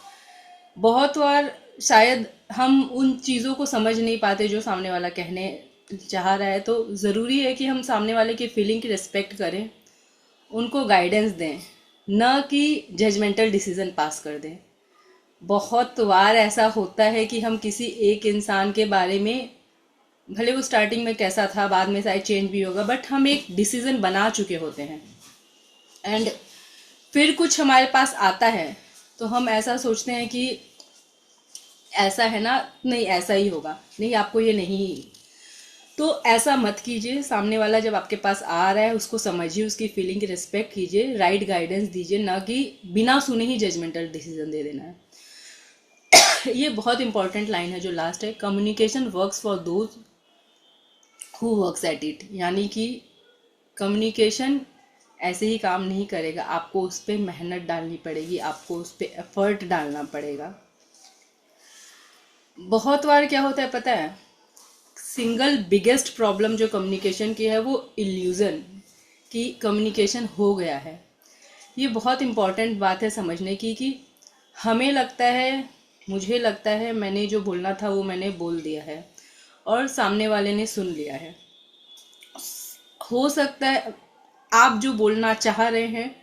बहुत बार शायद हम उन चीज़ों को समझ नहीं पाते जो सामने वाला कहने चाह रहा है। तो ज़रूरी है कि हम सामने वाले की फीलिंग की रिस्पेक्ट करें, उनको गाइडेंस दें, न कि जजमेंटल डिसीजन पास कर दें। बहुत बार ऐसा होता है कि हम किसी एक इंसान के बारे में, भले वो स्टार्टिंग में कैसा था, बाद में शायद चेंज भी होगा, बट हम एक डिसीजन बना चुके होते हैं, एंड फिर कुछ हमारे पास आता है तो हम ऐसा सोचते हैं कि ऐसा है ना, नहीं ऐसा ही होगा, नहीं आपको ये नहीं। तो ऐसा मत कीजिए। सामने वाला जब आपके पास आ रहा है उसको समझिए, उसकी फीलिंग की रिस्पेक्ट कीजिए, राइट गाइडेंस दीजिए, ना कि बिना सुने ही जजमेंटल डिसीजन दे देना है। ये बहुत इंपॉर्टेंट लाइन है जो लास्ट है, communication works for those who works at it. यानी कि कम्युनिकेशन ऐसे ही काम नहीं करेगा, आपको उस पर मेहनत डालनी पड़ेगी, आपको उस पर एफर्ट डालना पड़ेगा। बहुत बार क्या होता है पता है, सिंगल बिगेस्ट प्रॉब्लम जो कम्युनिकेशन की है वो इल्यूज़न कि कम्युनिकेशन हो गया है। ये बहुत इम्पॉर्टेंट बात है समझने की कि हमें लगता है, मुझे लगता है मैंने जो बोलना था वो मैंने बोल दिया है और सामने वाले ने सुन लिया है। हो सकता है आप जो बोलना चाह रहे हैं,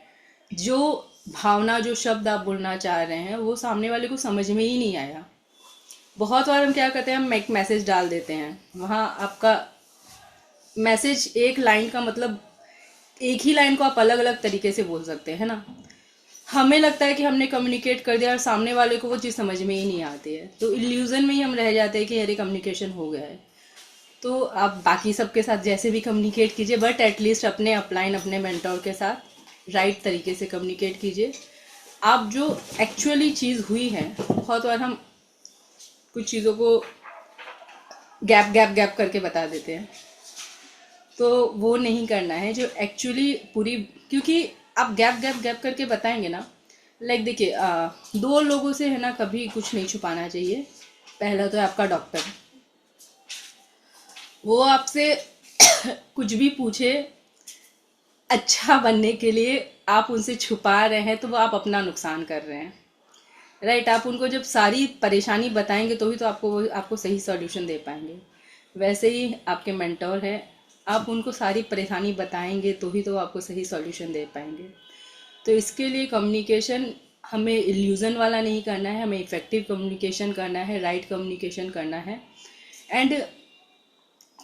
जो भावना, जो शब्द आप बोलना चाह रहे हैं, वो सामने वाले को समझ में ही नहीं आया। बहुत बार हम क्या करते हैं, हम एक मैसेज डाल देते हैं, वहाँ आपका मैसेज एक लाइन का मतलब एक ही लाइन को आप अलग अलग तरीके से बोल सकते हैं ना। हमें लगता है कि हमने कम्युनिकेट कर दिया और सामने वाले को वो चीज़ समझ में ही नहीं आती है, तो इल्यूज़न में ही हम रह जाते हैं कि अरे कम्युनिकेशन हो गया है। तो आप बाकी सबके साथ जैसे भी कम्युनिकेट कीजिए, बट एटलीस्ट अपने अपलाइन, अपने मेंटोर के साथ राइट तरीके से कम्युनिकेट कीजिए। आप जो एक्चुअली चीज़ हुई है, बहुत बार हम कुछ चीज़ों को गैप गैप गैप करके बता देते हैं, तो वो नहीं करना है जो एक्चुअली पूरी, क्योंकि आप गैप गैप गैप करके बताएंगे ना, लाइक देखिए, दो लोगों से है ना कभी कुछ नहीं छुपाना चाहिए। पहला तो है आपका डॉक्टर, वो आपसे कुछ भी पूछे अच्छा बनने के लिए, आप उनसे छुपा रहे हैं तो वो आप अपना नुकसान कर रहे हैं, राइट। आप उनको जब सारी परेशानी बताएंगे तो ही तो आपको सही सॉल्यूशन दे पाएंगे। वैसे ही आपके मेंटोर है, आप उनको सारी परेशानी बताएंगे तो ही तो आपको सही सॉल्यूशन दे पाएंगे। तो इसके लिए कम्युनिकेशन हमें इल्यूज़न वाला नहीं करना है, हमें इफ़ेक्टिव कम्युनिकेशन करना है, राइट कम्युनिकेशन करना है। एंड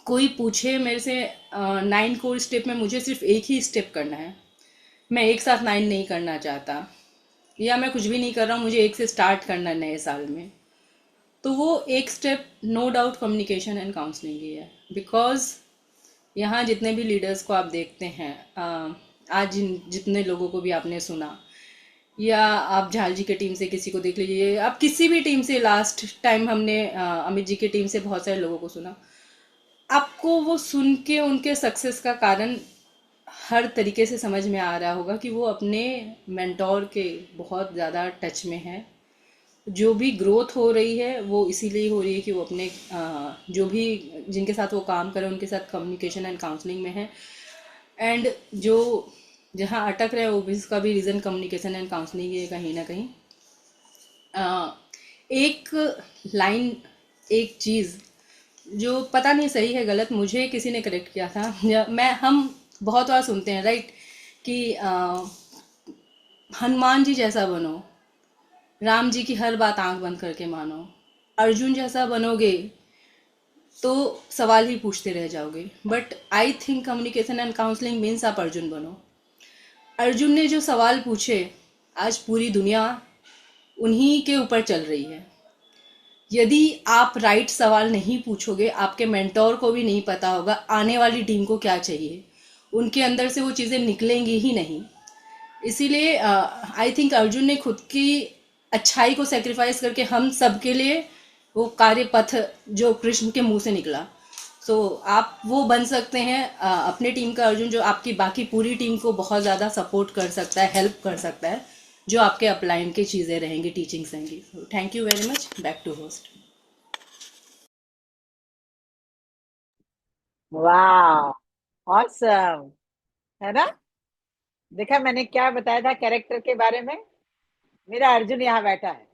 कोई पूछे मेरे से 9 कोर स्टेप में, मुझे सिर्फ एक ही स्टेप करना है, मैं एक साथ 9 नहीं करना चाहता, या मैं कुछ भी नहीं कर रहा हूँ, मुझे एक से स्टार्ट करना है नए साल में, तो वो एक step no doubt communication and counselling ही है। बिकॉज यहाँ जितने भी लीडर्स को आप देखते हैं, आज जितने लोगों को भी आपने सुना, या आप झाल जी के टीम से किसी को देख लीजिए, आप किसी भी टीम से, लास्ट टाइम हमने अमित जी की टीम से बहुत सारे लोगों को सुना, आपको वो सुन के उनके सक्सेस का कारण हर तरीके से समझ में आ रहा होगा कि वो अपने मेंटोर के बहुत ज़्यादा टच में है। जो भी ग्रोथ हो रही है वो इसीलिए हो रही है कि वो अपने जो भी जिनके साथ वो काम करें उनके साथ कम्युनिकेशन एंड काउंसलिंग में है। एंड जो जहाँ अटक रहे वो भी, इसका भी रीज़न कम्युनिकेशन एंड काउंसलिंग है कहीं ना कहीं। एक लाइन, एक चीज़ जो पता नहीं सही है गलत, मुझे किसी ने करेक्ट किया था, हम बहुत बार सुनते हैं, राइट, कि हनुमान जी जैसा बनो, राम जी की हर बात आंख बंद करके मानो, अर्जुन जैसा बनोगे तो सवाल ही पूछते रह जाओगे। But I think communication and counselling means आप अर्जुन बनो। अर्जुन ने जो सवाल पूछे, आज पूरी दुनिया उन्हीं के ऊपर चल रही है। यदि आप राइट सवाल नहीं पूछोगे, आपके मेंटोर को भी नहीं पता होगा आने वाली टीम को क्या चाहिए, उनके अंदर से वो चीज़ें निकलेंगी ही नहीं। इसीलिए आई थिंक अर्जुन ने खुद की अच्छाई को सेक्रीफाइस करके हम सबके लिए वो कार्य पथ जो कृष्ण के मुंह से निकला, सो आप वो बन सकते हैं अपने टीम का अर्जुन, जो आपकी बाकी पूरी टीम को बहुत ज़्यादा सपोर्ट कर सकता है, हेल्प कर सकता है, जो आपके अपलाइन की चीज़ें रहेंगी, टीचिंग्स रहेंगी। Thank you very much. Back to host. वाह, ऑसम, है ना। देखा मैंने क्या बताया था कैरेक्टर के बारे में। मेरा अर्जुन यहाँ बैठा है।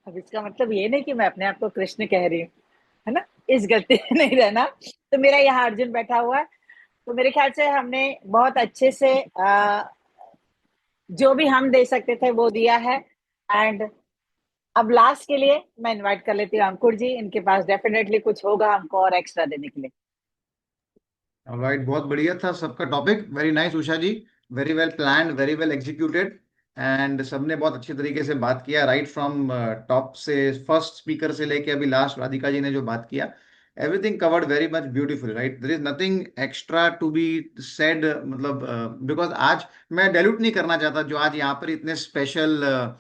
अब इसका मतलब ये नहीं कि मैं अपने आप को कृष्ण कह रही हूँ, है ना, इस गलती में नहीं रहना। तो मेरा यहाँ अर्जुन बैठा हुआ है। तो मेरे ख्याल से हमने बहुत अच्छे से जो भी हम दे सकते थे वो दिया है। एंड अब लास्ट के लिए मैं इनवाइट कर लेती हूँ अंकुर जी, इनके पास डेफिनेटली कुछ होगा हमको और एक्स्ट्रा देने के लिए। ऑलराइट, बहुत बढ़िया था सबका topic, very nice Usha ji, very well planned, very well executed, and सबने बहुत अच्छे तरीके से बात किया, राइट फ्रॉम टॉप से, फर्स्ट स्पीकर से लेके अभी लास्ट राधिका जी ने जो बात किया, everything covered very much beautiful, right, there is nothing extra to be said, मतलब बिकॉज आज मैं डाइल्यूट नहीं करना चाहता, जो आज यहाँ पर इतने स्पेशल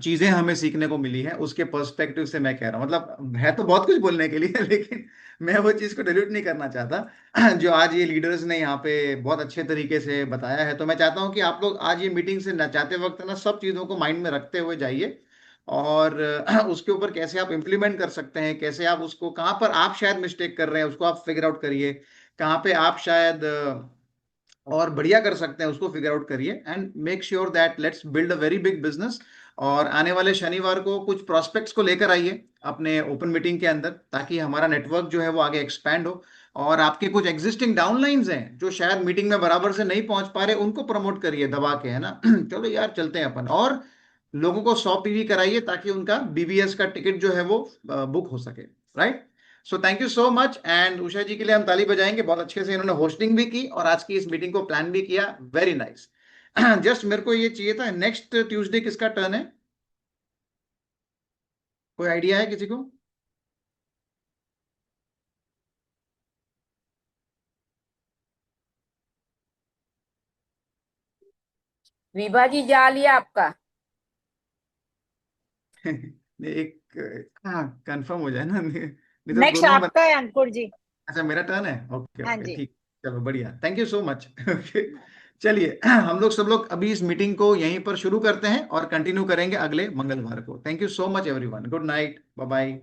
चीजें हमें सीखने को मिली है उसके पर्सपेक्टिव से मैं कह रहा हूँ, मतलब है तो बहुत कुछ बोलने के लिए लेकिन मैं वो चीज को डाइल्यूट नहीं करना चाहता जो आज ये लीडर्स ने यहाँ पे बहुत अच्छे तरीके से बताया है। तो मैं चाहता हूँ कि आप लोग आज ये मीटिंग से न जाते वक्त ना सब चीज़ों को माइंड में रखते हुए जाइए, और उसके ऊपर कैसे आप इम्प्लीमेंट कर सकते हैं, कैसे आप उसको, कहाँ पर आप शायद मिस्टेक कर रहे हैं उसको आप फिगर आउट करिए, कहाँ पे आप शायद और बढ़िया कर सकते हैं उसको फिगर आउट करिए, and make sure that let's build a very big business. और आने वाले शनिवार को कुछ प्रोस्पेक्ट्स को लेकर आइए अपने ओपन मीटिंग के अंदर, ताकि हमारा नेटवर्क जो है वो आगे एक्सपैंड हो, और आपके कुछ एग्जिस्टिंग डाउनलाइंस हैं जो शायद मीटिंग में बराबर से नहीं पहुंच पा रहे, उनको प्रमोट करिए दबा के, है ना। चलो यार चलते हैं अपन, और लोगों को 100 पीवी कराइए ताकि उनका बीबीएस का टिकट जो है वो बुक हो सके, right. So thank you so much, and Usha ji के लिए हम ताली बजाएंगे, बहुत अच्छे से इन्होंने होस्टिंग भी की और आज की इस मीटिंग को प्लान भी किया, वेरी नाइस। जस्ट मेरे को ये चाहिए था, नेक्स्ट ट्यूसडे किसका टर्न है, कोई आइडिया है किसी को? विभा जी जा लिया आपका? एक हाँ कंफर्म हो जाए ना, नहीं तो नेक्स्ट दोनों में आपका है अंकुर जी। अच्छा मेरा टर्न है, ओके हाँ ओके जी। ठीक, चलो बढ़िया, thank you so much. Okay चलिए, हम लोग सब लोग अभी इस मीटिंग को यहीं पर शुरू करते हैं और कंटिन्यू करेंगे अगले मंगलवार को। Thank you so much everyone, good night, bye bye.